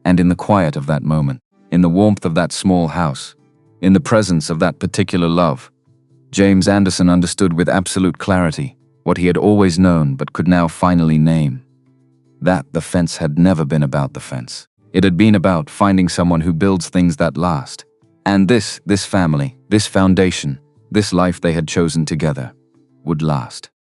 And in the quiet of that moment, in the warmth of that small house, in the presence of that particular love, James Anderson understood with absolute clarity what he had always known but could now finally name. That the fence had never been about the fence. It had been about finding someone who builds things that last. And this family, this foundation, this life they had chosen together, would last.